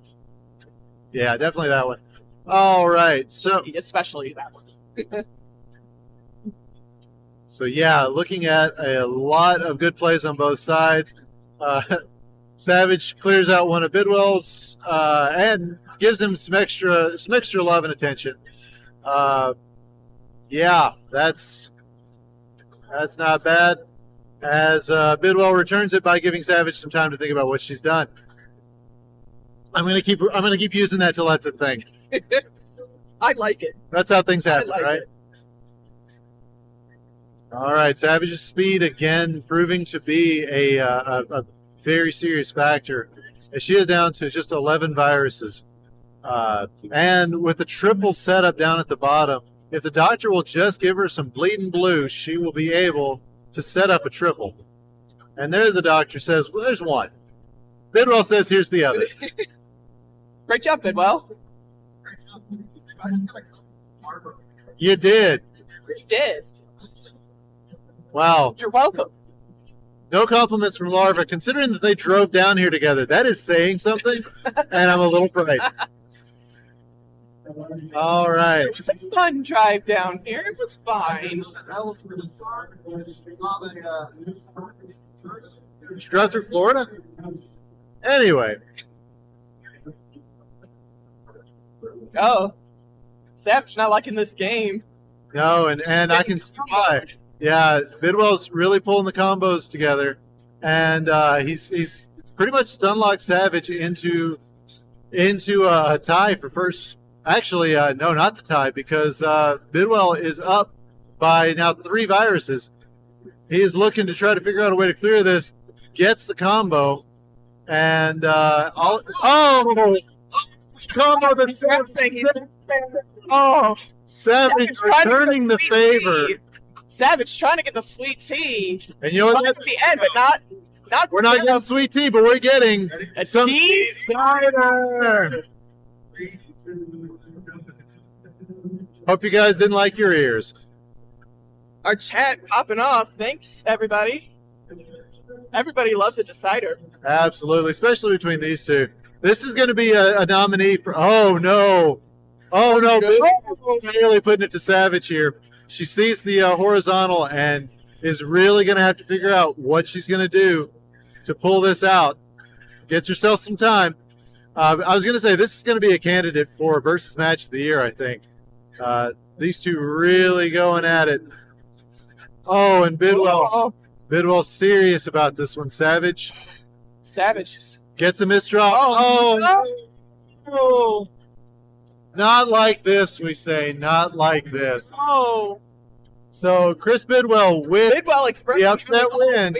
Speaker 2: Yeah, definitely that one. All right. So,
Speaker 4: especially that one.
Speaker 2: So yeah, looking at a lot of good plays on both sides. Savage clears out one of Bidwell's and gives him some extra love and attention. Yeah, that's not bad. As Bidwell returns it by giving Savage some time to think about what she's done. I'm gonna keep using that till that's a thing.
Speaker 4: I like it.
Speaker 2: That's how things happen,
Speaker 4: like
Speaker 2: right?
Speaker 4: it.
Speaker 2: All right, Savage's speed again proving to be a very serious factor. As she is down to just 11 viruses. And with the triple setup down at the bottom, if the doctor will just give her some bleeding blue, she will be able to set up a triple. And there the doctor says, well, there's one. Bidwell says, here's the other.
Speaker 4: Great job, Bidwell.
Speaker 2: You did.
Speaker 4: You did.
Speaker 2: Wow.
Speaker 4: You're welcome.
Speaker 2: No compliments from Larva. Considering that they drove down here together, that is saying something, and I'm a little frightened. All right.
Speaker 4: It was a fun drive down here. It was fine.
Speaker 2: Did you drive through Florida? Anyway.
Speaker 4: Oh. Savage not liking this game.
Speaker 2: No, and I can see why. Yeah, Bidwell's really pulling the combos together, and he's pretty much stun-locked Savage into a tie for first. Actually, no, not the tie, because Bidwell is up by now 3 viruses. He is looking to try to figure out a way to clear this, gets the combo, and combo the Savage returning the favor.
Speaker 4: Savage trying to get the sweet tea.
Speaker 2: And you know what?
Speaker 4: At the end, but not.
Speaker 2: We're not getting sweet tea, but we're getting some cider. Hope you guys didn't like your ears.
Speaker 4: Our chat popping off. Thanks, everybody. Everybody loves a decider.
Speaker 2: Absolutely, especially between these two. This is going to be a nominee for. Oh no! Bidwell's really putting it to Savage here. She sees the horizontal and is really going to have to figure out what she's going to do to pull this out. Get yourself some time. I was going to say this is going to be a candidate for versus match of the year, I think. These two really going at it. Oh, and Bidwell's serious about this one. Savage gets a misdrop.
Speaker 4: Oh.
Speaker 2: Not like this, we say. Not like this.
Speaker 4: Oh.
Speaker 2: So Chris Bidwell with the upset win.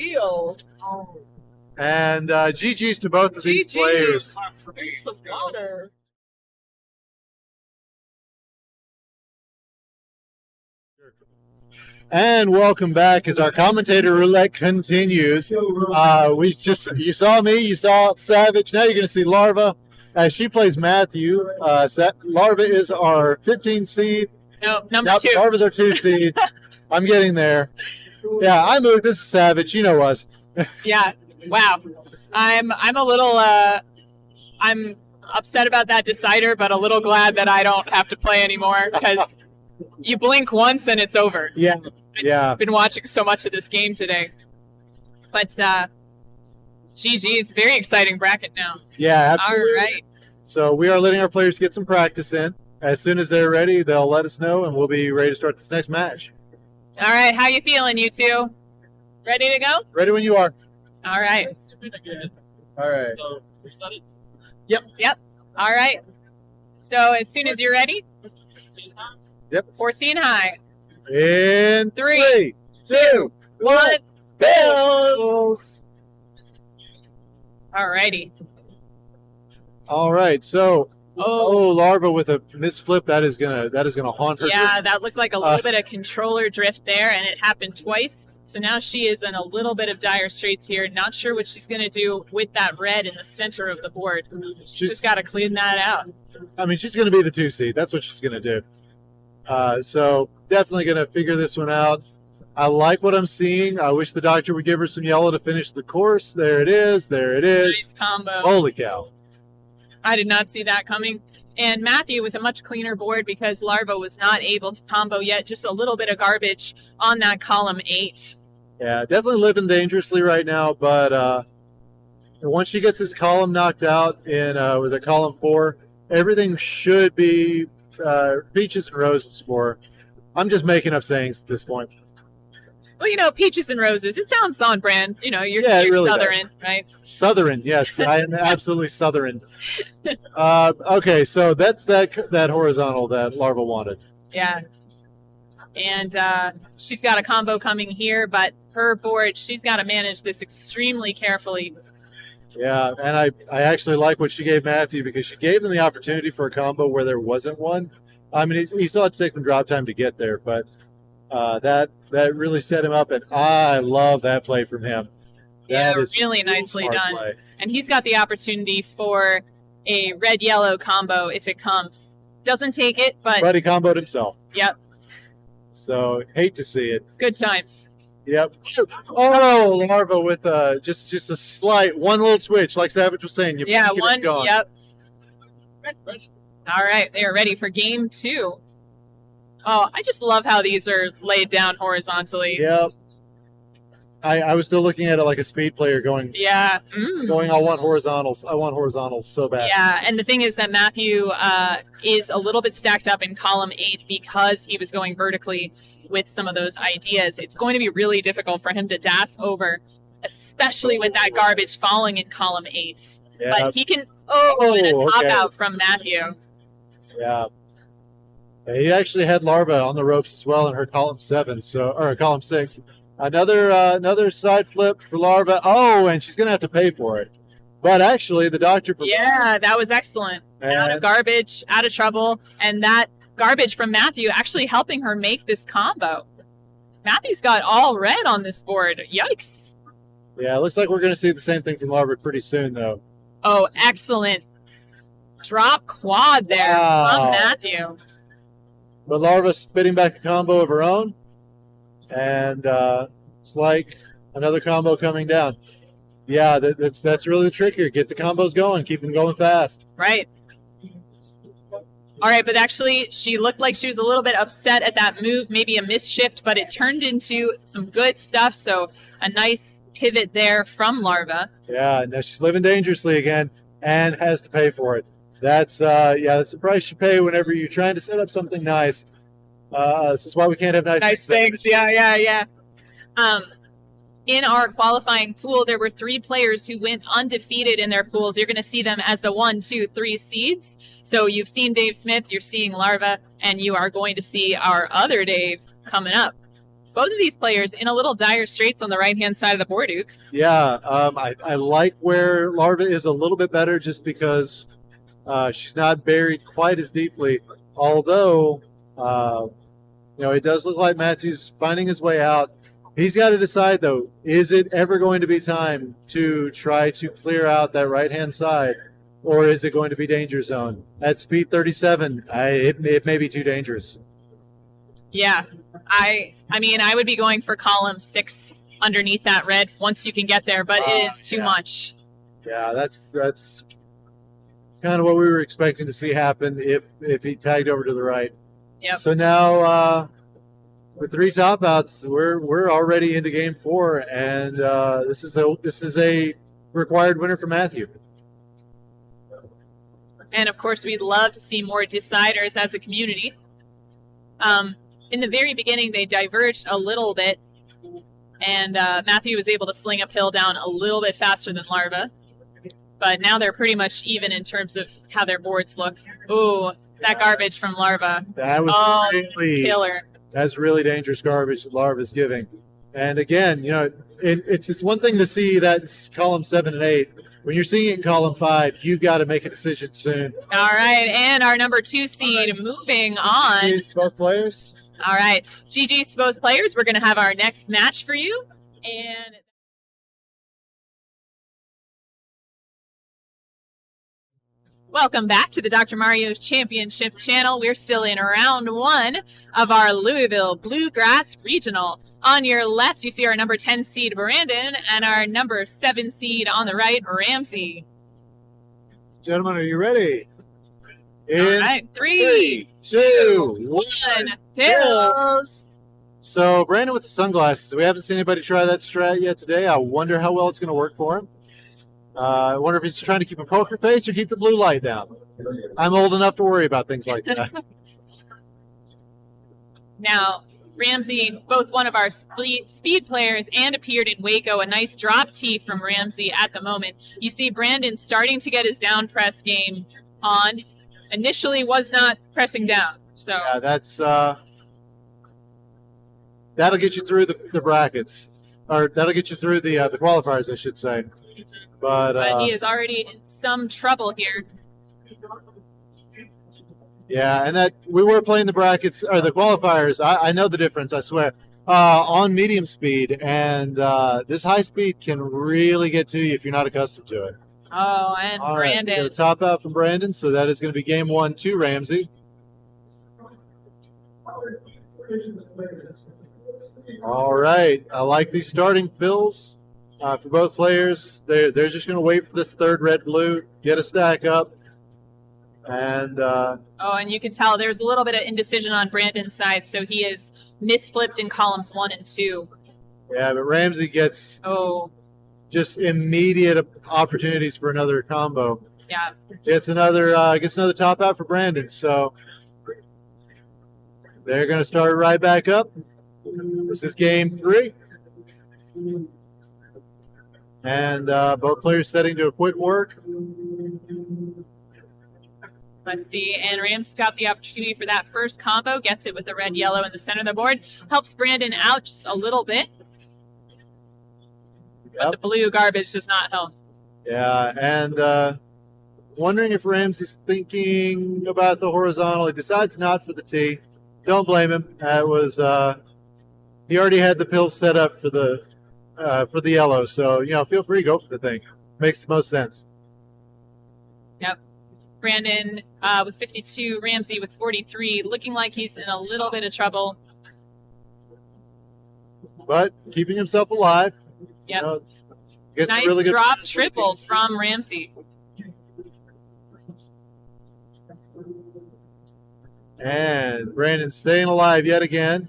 Speaker 2: And GG's to both of these players. And welcome back as our commentator roulette continues. You saw me, you saw Savage. Now you're going to see Larva as she plays Matthew. Larva is our 15 seed.
Speaker 1: No, number 2.
Speaker 2: Larva's our 2 seed. I'm getting there. Yeah, I moved. This is Savage. You know us.
Speaker 1: Yeah. Wow. I'm a little I'm upset about that decider, but a little glad that I don't have to play anymore because you blink once and it's over.
Speaker 2: Yeah.
Speaker 1: I've been watching so much of this game today. But GG's, very exciting bracket now.
Speaker 2: Yeah, absolutely.
Speaker 1: All right.
Speaker 2: So we are letting our players get some practice in. As soon as they're ready, they'll let us know, and we'll be ready to start this next match.
Speaker 1: All right. How you feeling, you two? Ready to go?
Speaker 2: Ready when you are.
Speaker 1: All right.
Speaker 2: All right.
Speaker 5: So, we started?
Speaker 1: Yep. All right. So as soon as you're ready.
Speaker 2: Yep.
Speaker 1: 14 high.
Speaker 2: In
Speaker 1: 3,
Speaker 2: 2,
Speaker 1: 1.
Speaker 2: Bills.
Speaker 1: Alrighty.
Speaker 2: All right. So, Larva with a misflip. That is gonna haunt her.
Speaker 1: Yeah, that looked like a little bit of controller drift there, and it happened twice. So now she is in a little bit of dire straits here. Not sure what she's going to do with that red in the center of the board. She's just got to clean that out.
Speaker 2: I mean, she's going to be the 2 seed. That's what she's going to do. So definitely going to figure this one out. I like what I'm seeing. I wish the doctor would give her some yellow to finish the course. There it is. There it is.
Speaker 1: Nice combo.
Speaker 2: Holy cow.
Speaker 1: I did not see that coming. And Matthew with a much cleaner board because Larva was not able to combo yet. Just a little bit of garbage on that column 8.
Speaker 2: Yeah, definitely living dangerously right now. But once she gets this column knocked out in, was it column 4, everything should be peaches and roses for her. I'm just making up sayings at this point.
Speaker 1: Well, peaches and roses. It sounds on brand. You're
Speaker 2: really
Speaker 1: Southern,
Speaker 2: does.
Speaker 1: right?
Speaker 2: Southern, yes. I am absolutely Southern. Okay, so that's that horizontal that Larva wanted.
Speaker 1: Yeah. And she's got a combo coming here, but her board, she's got to manage this extremely carefully.
Speaker 2: Yeah, and I actually like what she gave Matthew because she gave him the opportunity for a combo where there wasn't one. I mean, he still had to take some drop time to get there, but that really set him up, and I love that play from him.
Speaker 1: Yeah, really nicely done. Play. And he's got the opportunity for a red-yellow combo if it comes. Doesn't take it, but...
Speaker 2: But he comboed himself.
Speaker 1: Yep.
Speaker 2: So, hate to see it.
Speaker 1: Good times.
Speaker 2: Yep. Oh, Larva with just a slight, one little twitch, like Savage was saying.
Speaker 1: One, yep. All right, they are ready for game 2. Oh, I just love how these are laid down horizontally.
Speaker 2: Yep. I was still looking at it like a speed player going.
Speaker 1: Yeah.
Speaker 2: Going, I want horizontals so bad.
Speaker 1: Yeah, and the thing is that Matthew is a little bit stacked up in column 8 because he was going vertically with some of those ideas. It's going to be really difficult for him to dash over, especially with that garbage falling in column 8. Yeah. But he can and a top out from Matthew.
Speaker 2: Yeah. He actually had Larva on the ropes as well in her column 7, or column 6. Another side flip for Larva. Oh, and she's gonna have to pay for it. But actually, the doctor.
Speaker 1: Yeah, that was excellent. Out of garbage, out of trouble, and that garbage from Matthew actually helping her make this combo. Matthew's got all red on this board. Yikes.
Speaker 2: Yeah, it looks like we're gonna see the same thing from Larva pretty soon, though.
Speaker 1: Oh, excellent. Drop quad there from Matthew.
Speaker 2: But Larva spitting back a combo of her own. And it's like another combo coming down. Yeah, that's really the trick here. Get the combos going. Keep them going fast.
Speaker 1: Right. All right, but actually, she looked like she was a little bit upset at that move, maybe a misshift, but it turned into some good stuff. So a nice pivot there from Larva.
Speaker 2: Yeah, now she's living dangerously again and has to pay for it. That's the price you pay whenever you're trying to set up something nice. This is why we can't have nice
Speaker 1: things. Yeah. In our qualifying pool, there were 3 players who went undefeated in their pools. You're going to see them as the 1, 2, 3 seeds. So you've seen Dave Smith, you're seeing Larva, and you are going to see our other Dave coming up. Both of these players in a little dire straits on the right-hand side of the board, Ook.
Speaker 2: Yeah, I like where Larva is a little bit better just because she's not buried quite as deeply. Although, it does look like Matthew's finding his way out. He's got to decide, though, is it ever going to be time to try to clear out that right-hand side, or is it going to be danger zone? At speed 37, it may be too dangerous.
Speaker 1: Yeah, I mean, I would be going for column 6 underneath that red once you can get there, but it is too much.
Speaker 2: Yeah, that's kind of what we were expecting to see happen if he tagged over to the right.
Speaker 1: Yep.
Speaker 2: So now with 3 top outs, we're already into game 4, and this is a required winner for Matthew.
Speaker 1: And of course, we'd love to see more deciders as a community. In the very beginning, they diverged a little bit, and Matthew was able to sling uphill down a little bit faster than Larva. But now they're pretty much even in terms of how their boards look. Ooh, That garbage from Larva.
Speaker 2: That was really
Speaker 1: killer.
Speaker 2: That's really dangerous garbage that Larva's giving. And again, it's one thing to see that column 7 and 8. When you're seeing it in column 5, you've got to make a decision soon.
Speaker 1: All right, and our number 2 seed moving on.
Speaker 2: GG's both players.
Speaker 1: All right, GG's both players. We're going to have our next match for you. And welcome back to the Dr. Mario Championship channel. We're still in round 1 of our Louisville Bluegrass Regional. On your left, you see our number 10 seed, Brandon, and our number 7 seed on the right, Ramsey.
Speaker 2: Gentlemen, are you ready?
Speaker 1: All right, 3, 2, 1, pills.
Speaker 2: So, Brandon with the sunglasses. We haven't seen anybody try that strat yet today. I wonder how well it's going to work for him. I wonder if he's trying to keep a poker face or keep the blue light down. I'm old enough to worry about things like that.
Speaker 1: Now, Ramsey, both one of our speed players and appeared in Waco. A nice drop tee from Ramsey at the moment. You see Brandon starting to get his down press game on. Initially was not pressing down. So
Speaker 2: yeah, that's that'll get you through the brackets, or that'll get you through the qualifiers, I should say. But
Speaker 1: he is already in some trouble here.
Speaker 2: Yeah, and that we were playing the brackets or the qualifiers. I know the difference, I swear. On medium speed, and this high speed can really get to you if you're not accustomed to it.
Speaker 1: Oh, and
Speaker 2: All
Speaker 1: Brandon.
Speaker 2: Right, top out from Brandon, so that is going to be game 1 to Ramsey. All right, I like these starting fills for both players. They're just going to wait for this third red-blue, get a stack up, and
Speaker 1: and you can tell there's a little bit of indecision on Brandon's side, so he is misflipped in columns 1 and 2.
Speaker 2: Yeah, but Ramsey gets just immediate opportunities for another combo.
Speaker 1: Yeah,
Speaker 2: gets another top out for Brandon. So they're going to start right back up. This is game 3, and both players setting to a quick work.
Speaker 1: Let's see, and Rams got the opportunity for that first combo, gets it with the red-yellow in the center of the board, helps Brandon out just a little bit, but the blue garbage does not help.
Speaker 2: Yeah, and wondering if Ramsey's thinking about the horizontal. He decides not for the tee. Don't blame him. That was he already had the pills set up for the yellow, so feel free to go for the thing. Makes the most sense.
Speaker 1: Yep. Brandon with 52, Ramsey with 43, looking like he's in a little bit of trouble.
Speaker 2: But keeping himself alive.
Speaker 1: Yep.
Speaker 2: Nice
Speaker 1: really good drop triple from Ramsey.
Speaker 2: And Brandon staying alive yet again.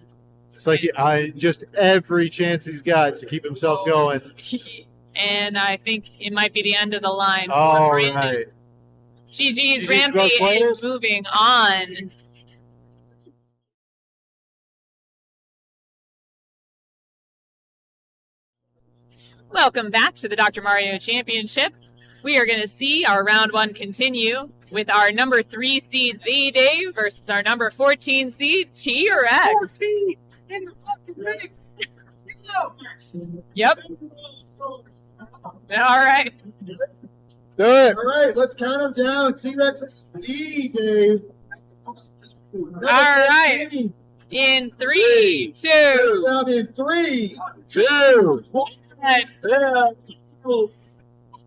Speaker 2: It's like just every chance he's got to keep himself going.
Speaker 1: And I think it might be the end of the line.
Speaker 2: All right.
Speaker 1: GG's Ramsey is moving on. Welcome back to the Dr. Mario Championship. We are going to see our round 1 continue with our number 3 seed, The Dave, versus our number 14 seed, T-Rex.
Speaker 3: In the fucking mix.
Speaker 1: Yep. All right.
Speaker 2: Do it.
Speaker 3: All right, let's count them down. T-Rex versus the Dave.
Speaker 1: All right. In 3, 2.
Speaker 3: Down in 3,
Speaker 2: 2.
Speaker 3: 1.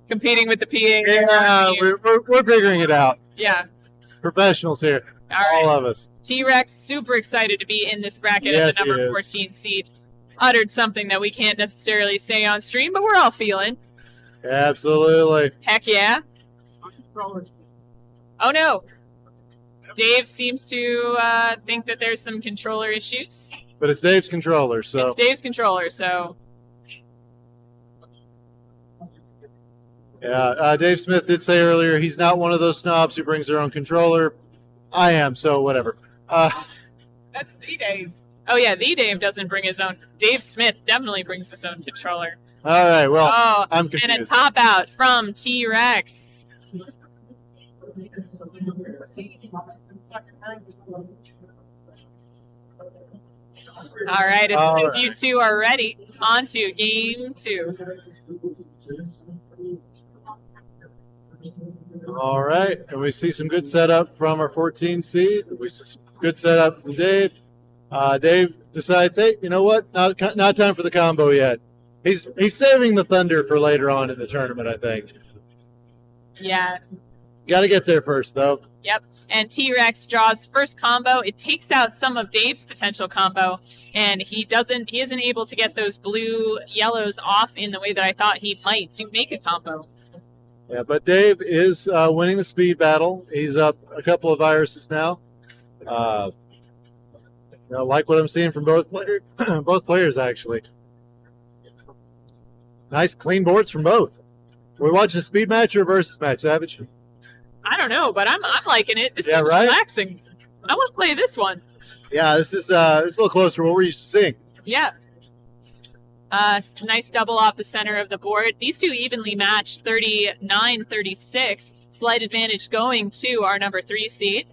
Speaker 1: Competing with the PA.
Speaker 2: Yeah, we're figuring it out.
Speaker 1: Yeah.
Speaker 2: Professionals here. All of us.
Speaker 1: T-Rex super excited to be in this bracket
Speaker 2: Yes,
Speaker 1: at the number 14 seed. Uttered something that we can't necessarily say on stream, but we're all feeling.
Speaker 2: Absolutely.
Speaker 1: Heck yeah. Oh no. Dave seems to think that there's some controller issues.
Speaker 2: But it's Dave's controller, so.
Speaker 1: It's Dave's controller, so.
Speaker 2: Yeah, Dave Smith did say earlier he's not one of those snobs who brings their own controller. I am, so whatever.
Speaker 4: That's the Dave.
Speaker 1: Oh yeah, the Dave doesn't bring his own. Dave Smith definitely brings his own controller.
Speaker 2: All right, well, I'm
Speaker 1: confused.
Speaker 2: confused.
Speaker 1: And a pop out from T-Rex. All right, as soon as you two are ready, on to game 2.
Speaker 2: All right, and we see some good setup from our 14 seed. We see some good setup from Dave. Dave decides, hey, you know what? Not time for the combo yet. He's saving the thunder for later on in the tournament, I think.
Speaker 1: Yeah.
Speaker 2: Got to get there first, though.
Speaker 1: Yep. And T-Rex draws first combo. It takes out some of Dave's potential combo, and he isn't able to get those blue yellows off in the way that I thought he might to make a combo.
Speaker 2: Yeah, but Dave is winning the speed battle. He's up a couple of viruses now. I like what I'm seeing from both players, actually. Nice clean boards from both. Are we watching a speed match or a versus match, Savage?
Speaker 1: I don't know, but I'm liking it. This seems
Speaker 2: right?
Speaker 1: relaxing. I want to play this one.
Speaker 2: Yeah, this is a little closer to what we're used to seeing.
Speaker 1: Yeah. Nice double off the center of the board. These two evenly matched, 39-36. Slight advantage going to our number 3 seed.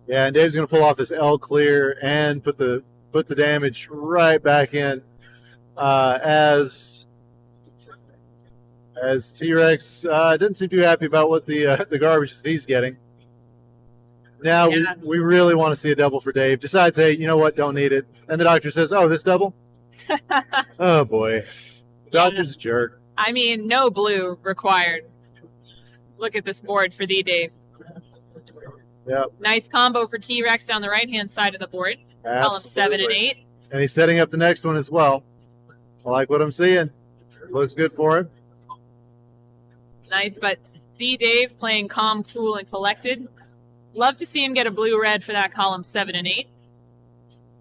Speaker 2: Yeah, and Dave's going to pull off his L clear and put the damage right back in as T-Rex doesn't seem too happy about what the garbage that he's getting. Now we really want to see a double for Dave. Decides, hey, you know what? Don't need it. And the doctor says, oh, this double? Oh, boy. Doctor's a jerk.
Speaker 1: I mean, no blue required. Look at this board for thee, Dave.
Speaker 2: Yep.
Speaker 1: Nice combo for T-Rex down the right-hand side of the board. Column 7 and 8.
Speaker 2: And he's setting up the next one as well. I like what I'm seeing. Looks good for him.
Speaker 1: Nice, but thee, Dave, playing calm, cool, and collected. Love to see him get a blue-red for that column 7 and 8.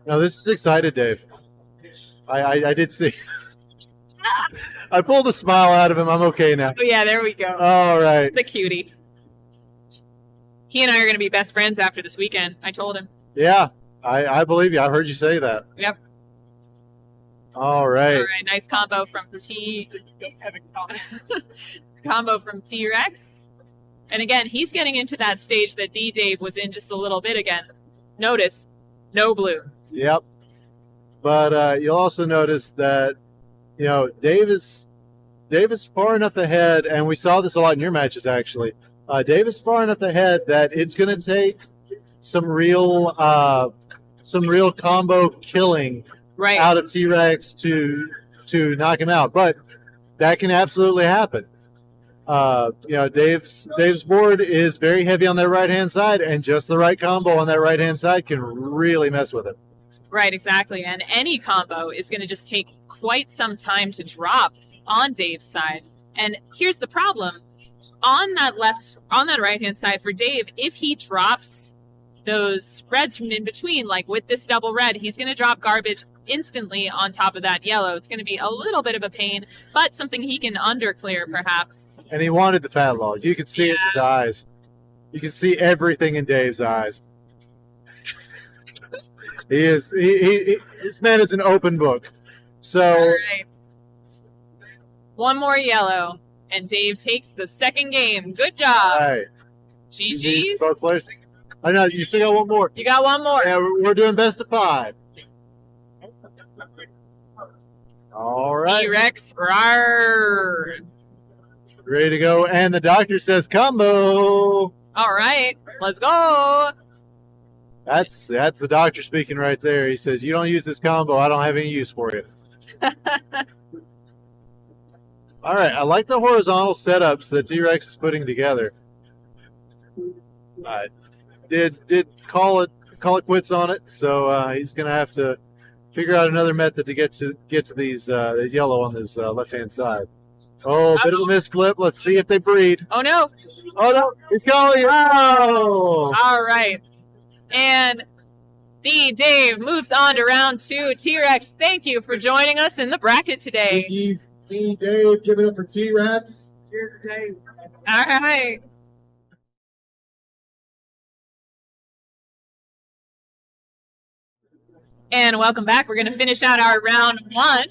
Speaker 2: No, this is excited, Dave. I did see. I pulled a smile out of him. I'm okay now.
Speaker 1: Oh, yeah, there we go.
Speaker 2: All right.
Speaker 1: The cutie. He and I are going to be best friends after this weekend. I told him.
Speaker 2: Yeah, I believe you. I heard you say that.
Speaker 1: Yep.
Speaker 2: All right.
Speaker 1: All right, nice combo from combo from T-Rex. And again, he's getting into that stage that the Dave was in just a little bit again. Notice, no blue.
Speaker 2: Yep. But you'll also notice that, Dave is far enough ahead, and we saw this a lot in your matches, actually. Dave is far enough ahead that it's going to take some real combo killing out of T-Rex to knock him out. But that can absolutely happen. Dave's board is very heavy on that right-hand side, and just the right combo on that right-hand side can really mess with it.
Speaker 1: Right, exactly. And any combo is going to just take quite some time to drop on Dave's side. And here's the problem. On that right-hand side for Dave, if he drops those spreads from in between, like with this double red, he's going to drop garbage instantly on top of that yellow. It's going to be a little bit of a pain, but something he can underclear perhaps.
Speaker 2: And he wanted the fat log. You could see it in his eyes. You can see everything in Dave's eyes. This man is an open book. So,
Speaker 1: all right. One more yellow, and Dave takes the second game. Good job.
Speaker 2: All right.
Speaker 1: GG's.
Speaker 2: Both players. I know, you still got one more.
Speaker 1: You got one more.
Speaker 2: Yeah, we're doing best of 5. All right.
Speaker 1: T-Rex, rawr.
Speaker 2: Ready to go. And the doctor says combo.
Speaker 1: All right, let's go.
Speaker 2: That's the doctor speaking right there. He says, you don't use this combo, I don't have any use for you. All right, I like the horizontal setups that T-Rex is putting together. Did call it quits on it, so he's going to have to figure out another method to get to these yellow on his left-hand side. Oh, bit of a misflip. Let's see if they breed.
Speaker 1: Oh, no.
Speaker 2: Oh, no. He's calling. Oh.
Speaker 1: All right. And the Dave moves on to round 2. T-Rex, thank you for joining us in the bracket today.
Speaker 3: Thank you, Dave. Give it up for T-Rex.
Speaker 4: Cheers, Dave.
Speaker 1: All right. And welcome back. We're going to finish out our round 1.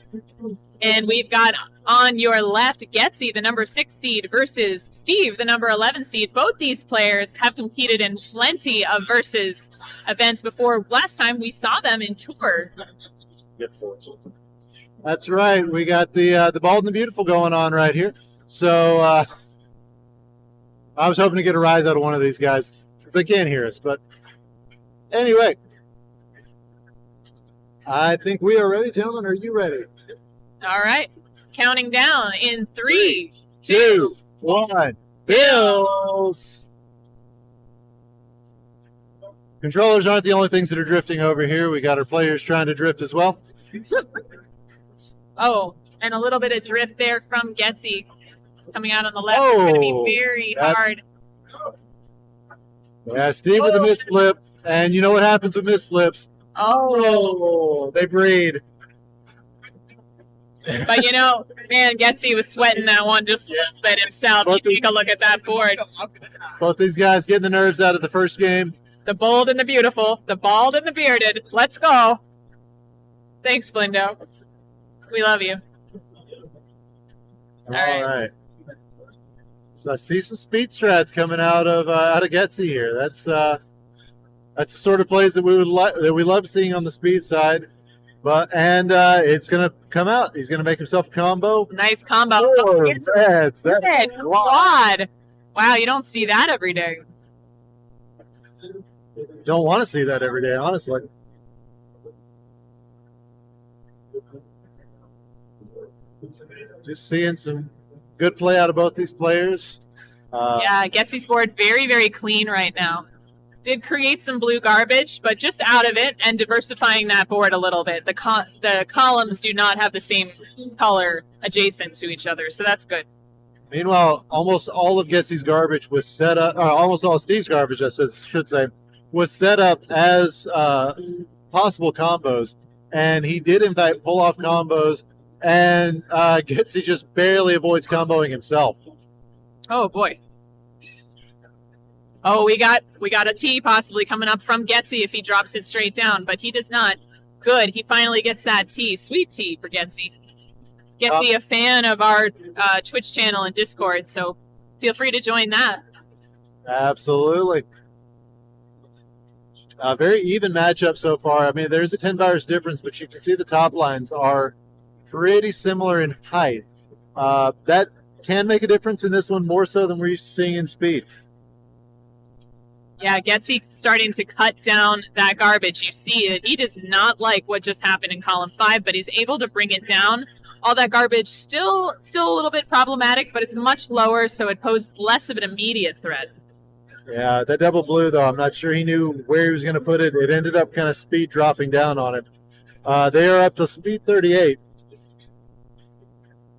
Speaker 1: And we've got on your left Getsy, the number 6 seed, versus Steve, the number 11 seed. Both these players have competed in plenty of versus events before. Last time we saw them in tour.
Speaker 2: That's right. We got the Bald and the Beautiful going on right here. So I was hoping to get a rise out of one of these guys because they can't hear us. But anyway, I think we are ready, gentlemen. Are you ready?
Speaker 1: All right. Counting down in 3,
Speaker 2: 2, 1. Bills! Controllers aren't the only things that are drifting over here. We got our players trying to drift as well.
Speaker 1: Oh, and a little bit of drift there from Getsy coming out on the left. It's going to be very hard.
Speaker 2: Yeah, Steve with a missed flip. And you know what happens with missed flips?
Speaker 1: Oh,
Speaker 2: they breed.
Speaker 1: But you know, man, Getsy was sweating that one just a little bit himself. You take a look at that board.
Speaker 2: Both these guys getting the nerves out of the first game.
Speaker 1: The bold and the beautiful, the bald and the bearded. Let's go. Thanks, Flindo. We love you.
Speaker 2: All right. So I see some speed strats coming out of Getsy here. That's the sort of plays that we love seeing on the speed side. But it's gonna come out. He's gonna make himself a combo.
Speaker 1: Nice combo.
Speaker 2: That's
Speaker 1: quad. Wow, you don't see that every day.
Speaker 2: Don't want to see that every day, honestly. Just seeing some good play out of both these players.
Speaker 1: Yeah, Getsy's board very, very clean right now. Did create some blue garbage, but just out of it and diversifying that board a little bit. The columns do not have the same color adjacent to each other, so that's good.
Speaker 2: Meanwhile, almost all of Getsy's garbage was set up, or almost all of Steve's garbage, I should say, was set up as possible combos. And he did, in fact, pull off combos, and Getsy just barely avoids comboing himself.
Speaker 1: Oh, boy. Oh, we got a T possibly coming up from Getsy if he drops it straight down, but he does not. Good. He finally gets that T. Sweet T for Getsy. Getsy, a fan of our Twitch channel and Discord, so feel free to join that.
Speaker 2: Absolutely. Very even matchup so far. I mean, there's a 10 virus difference, but you can see the top lines are pretty similar in height. That can make a difference in this one more so than we're used to seeing in speed.
Speaker 1: Yeah, Getsy starting to cut down that garbage. You see it. He does not like what just happened in column 5, but he's able to bring it down. All that garbage still a little bit problematic, but it's much lower, so it poses less of an immediate threat.
Speaker 2: Yeah, that double blue, though, I'm not sure he knew where he was going to put it. It ended up kind of speed dropping down on him. They are up to speed 38.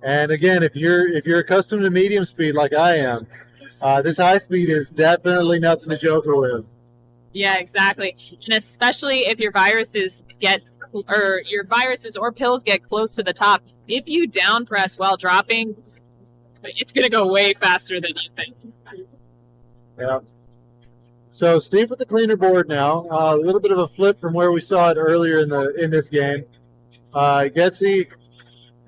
Speaker 2: And again, if you're accustomed to medium speed like I am, this high speed is definitely nothing to joke with.
Speaker 1: Yeah, exactly. And especially if your viruses or pills get close to the top. If you down press while dropping, it's going to go way faster than you think.
Speaker 2: Yeah. So Steve with the cleaner board now. A little bit of a flip from where we saw it earlier in this game. Getsy,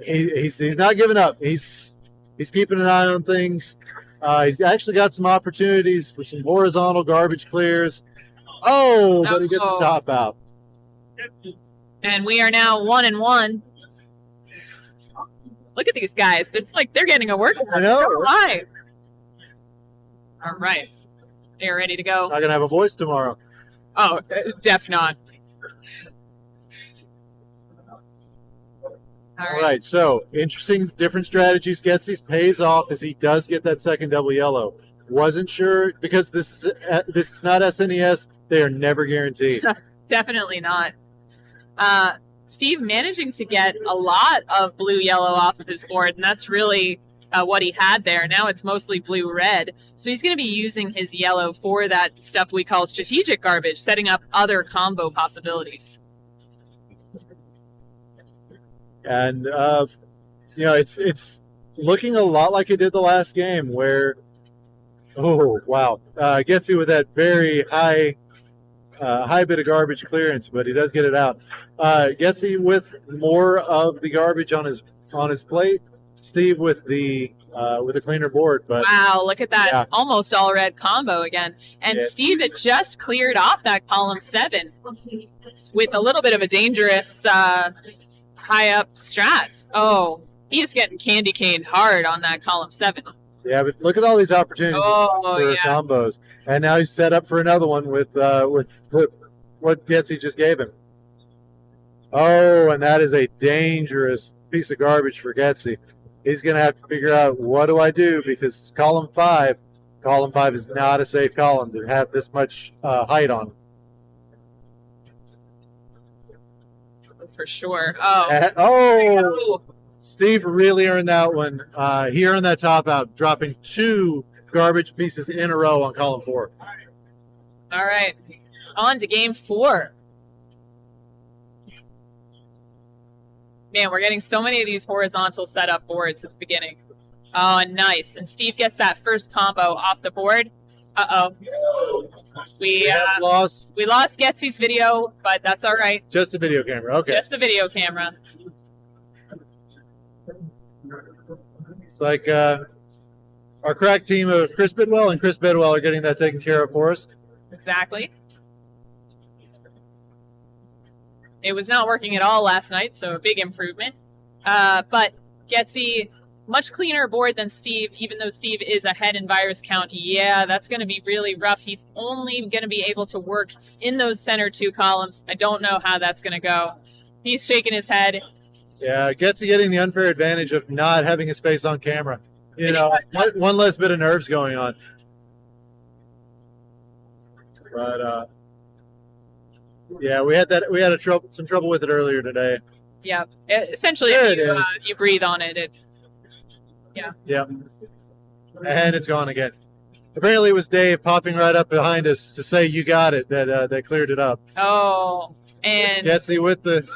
Speaker 2: he's not giving up. He's keeping an eye on things. He's actually got some opportunities for some horizontal garbage clears. Oh, but he gets a top out.
Speaker 1: And we are now 1-1. Look at these guys. It's like they're getting a workout. So high. All right. They're ready to go.
Speaker 2: Not going to have a voice tomorrow.
Speaker 1: Oh, def not.
Speaker 2: All right, so interesting, different strategies. Getsy's pays off as he does get that second double yellow. Wasn't sure because this is not SNES. They are never guaranteed.
Speaker 1: Definitely not. Steve managing to get a lot of blue-yellow off of his board, and that's really what he had there. Now it's mostly blue-red. So he's going to be using his yellow for that stuff we call strategic garbage, setting up other combo possibilities.
Speaker 2: And, it's looking a lot like it did the last game where, oh, wow. Getsy with that very high high bit of garbage clearance, but he does get it out. Getsy with more of the garbage on his plate. Steve with the cleaner board. But
Speaker 1: wow, look at that.
Speaker 2: Yeah.
Speaker 1: Almost all red combo again. And
Speaker 2: Yeah.
Speaker 1: Steve had just cleared off that column 7 with a little bit of a dangerous high up strat. Oh, he is getting candy caned hard on that column 7.
Speaker 2: Yeah, but look at all these opportunities for
Speaker 1: Yeah.
Speaker 2: combos, and now he's set up for another one with what Getsy just gave him. Oh, and that is a dangerous piece of garbage for Getsy. He's going to have to figure out, what do I do, because column 5 is not a safe column to have this much height on.
Speaker 1: For sure. Oh.
Speaker 2: Oh, Steve really earned that one. He earned that top out, dropping 2 garbage pieces in a row on column 4.
Speaker 1: All right. On to game 4. Man, we're getting so many of these horizontal setup boards at the beginning. Oh, nice. And Steve gets that first combo off the board. Uh-oh. We lost Getsy's video, but that's all right.
Speaker 2: Just a video camera. Okay.
Speaker 1: Just the video camera.
Speaker 2: It's like our crack team of Chris Bidwell and Chris Bidwell are getting that taken care of for us.
Speaker 1: Exactly. It was not working at all last night, so a big improvement. But Getsy, much cleaner board than Steve, even though Steve is ahead in virus count. Yeah, that's going to be really rough. He's only going to be able to work in those center 2 columns. I don't know how that's going to go. He's shaking his head.
Speaker 2: Yeah, Getsy getting the unfair advantage of not having his face on camera. You know, one less bit of nerves going on. But yeah, we had some trouble with it earlier today.
Speaker 1: Yeah, essentially, if you breathe on it, yeah.
Speaker 2: Yep. And it's gone again. Apparently, it was Dave popping right up behind us to say "you got it" that cleared it up.
Speaker 1: Oh, and
Speaker 2: Getsy with the.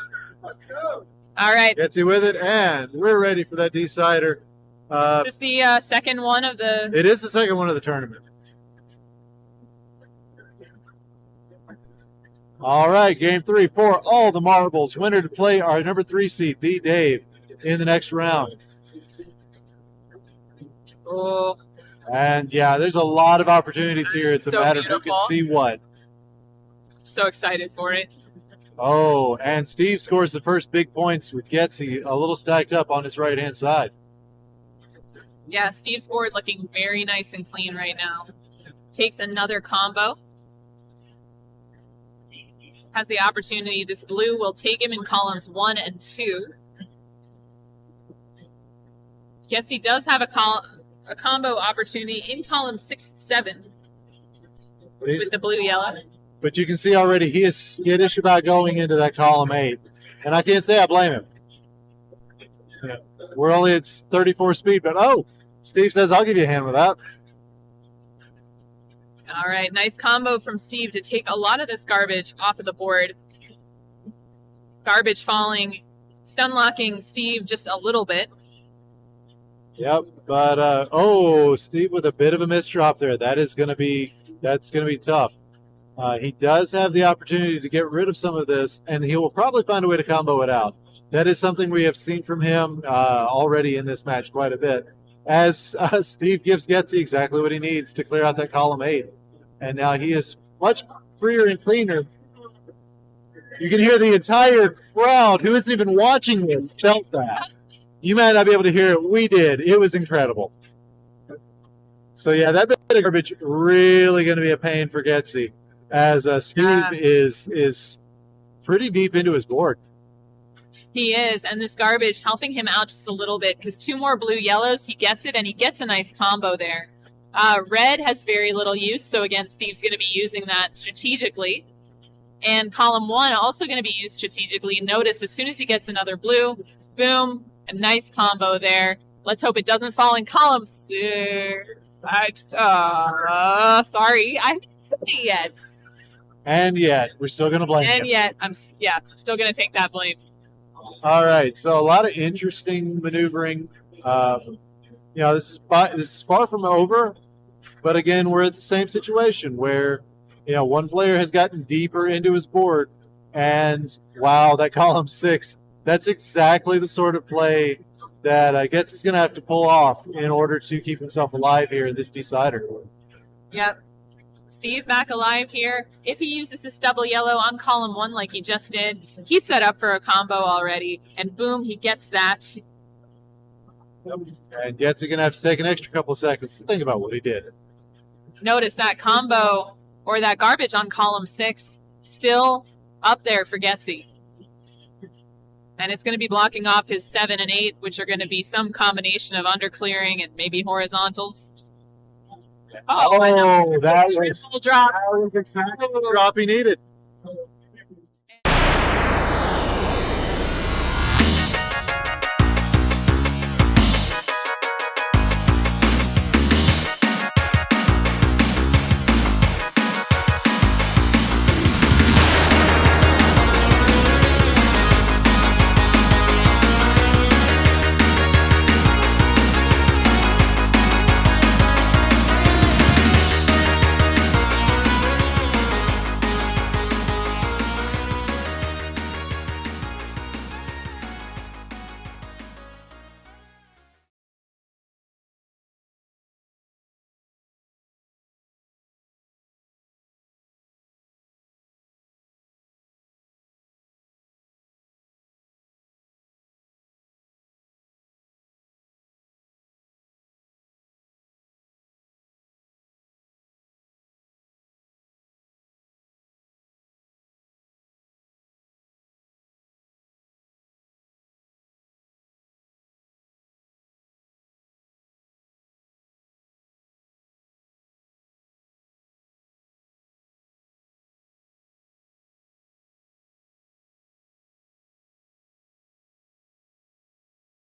Speaker 1: All right.
Speaker 2: Getsy with it, and we're ready for that decider.
Speaker 1: Is this the second one of the?
Speaker 2: It is the second one of the tournament. All right, game 3 for all the marbles. Winner to play our number 3 seed, the Dave, in the next round.
Speaker 1: Oh.
Speaker 2: And yeah, there's a lot of opportunities here. It's a matter of who can see what.
Speaker 1: So excited for it.
Speaker 2: Oh, and Steve scores the first big points with Getsy a little stacked up on his right-hand side.
Speaker 1: Yeah, Steve's board looking very nice and clean right now. Takes another combo. Has the opportunity. This blue will take him in columns 1 and 2. Getsy does have a combo opportunity in column 6 and 7 with the blue-yellow.
Speaker 2: But you can see already he is skittish about going into that column 8. And I can't say I blame him. Yeah. We're only at 34 speed, but Steve says, I'll give you a hand with that.
Speaker 1: All right, nice combo from Steve to take a lot of this garbage off of the board. Garbage falling, stun locking Steve just a little bit.
Speaker 2: Yep, but Steve with a bit of a misdrop there. That's going to be tough. He does have the opportunity to get rid of some of this, and he will probably find a way to combo it out. That is something we have seen from him already in this match quite a bit. As Steve gives Getsy exactly what he needs to clear out that column 8. And now he is much freer and cleaner. You can hear the entire crowd who isn't even watching this felt that. You might not be able to hear it. We did. It was incredible. So, yeah, that bit of garbage really going to be a pain for Getsy as Steve is pretty deep into his board.
Speaker 1: He is, and this garbage helping him out just a little bit because 2 more blue-yellows, he gets it, and he gets a nice combo there. Red has very little use, so again, Steve's going to be using that strategically. And column 1 also going to be used strategically. Notice as soon as he gets another blue, boom, a nice combo there. Let's hope it doesn't fall in column 6. Sorry, I haven't said it yet.
Speaker 2: And yet, we're still going to blame him.
Speaker 1: And yet, I'm still going to take that blame.
Speaker 2: All right, so a lot of interesting maneuvering. This is far from over, but again, we're at the same situation where one player has gotten deeper into his board, and wow, that column 6, that's exactly the sort of play that Getz is going to have to pull off in order to keep himself alive here in this decider.
Speaker 1: Yep. Steve back alive here. If he uses this double yellow on column 1 like he just did, he's set up for a combo already, and boom, he gets that.
Speaker 2: And Getz is going to have to take an extra couple of seconds to think about what he did.
Speaker 1: Notice that combo or that garbage on column 6 still up there for Getsy. And it's going to be blocking off his 7 and 8, which are going to be some combination of underclearing and maybe horizontals.
Speaker 2: Oh, that was
Speaker 1: triple drop.
Speaker 2: exactly the drop he needed.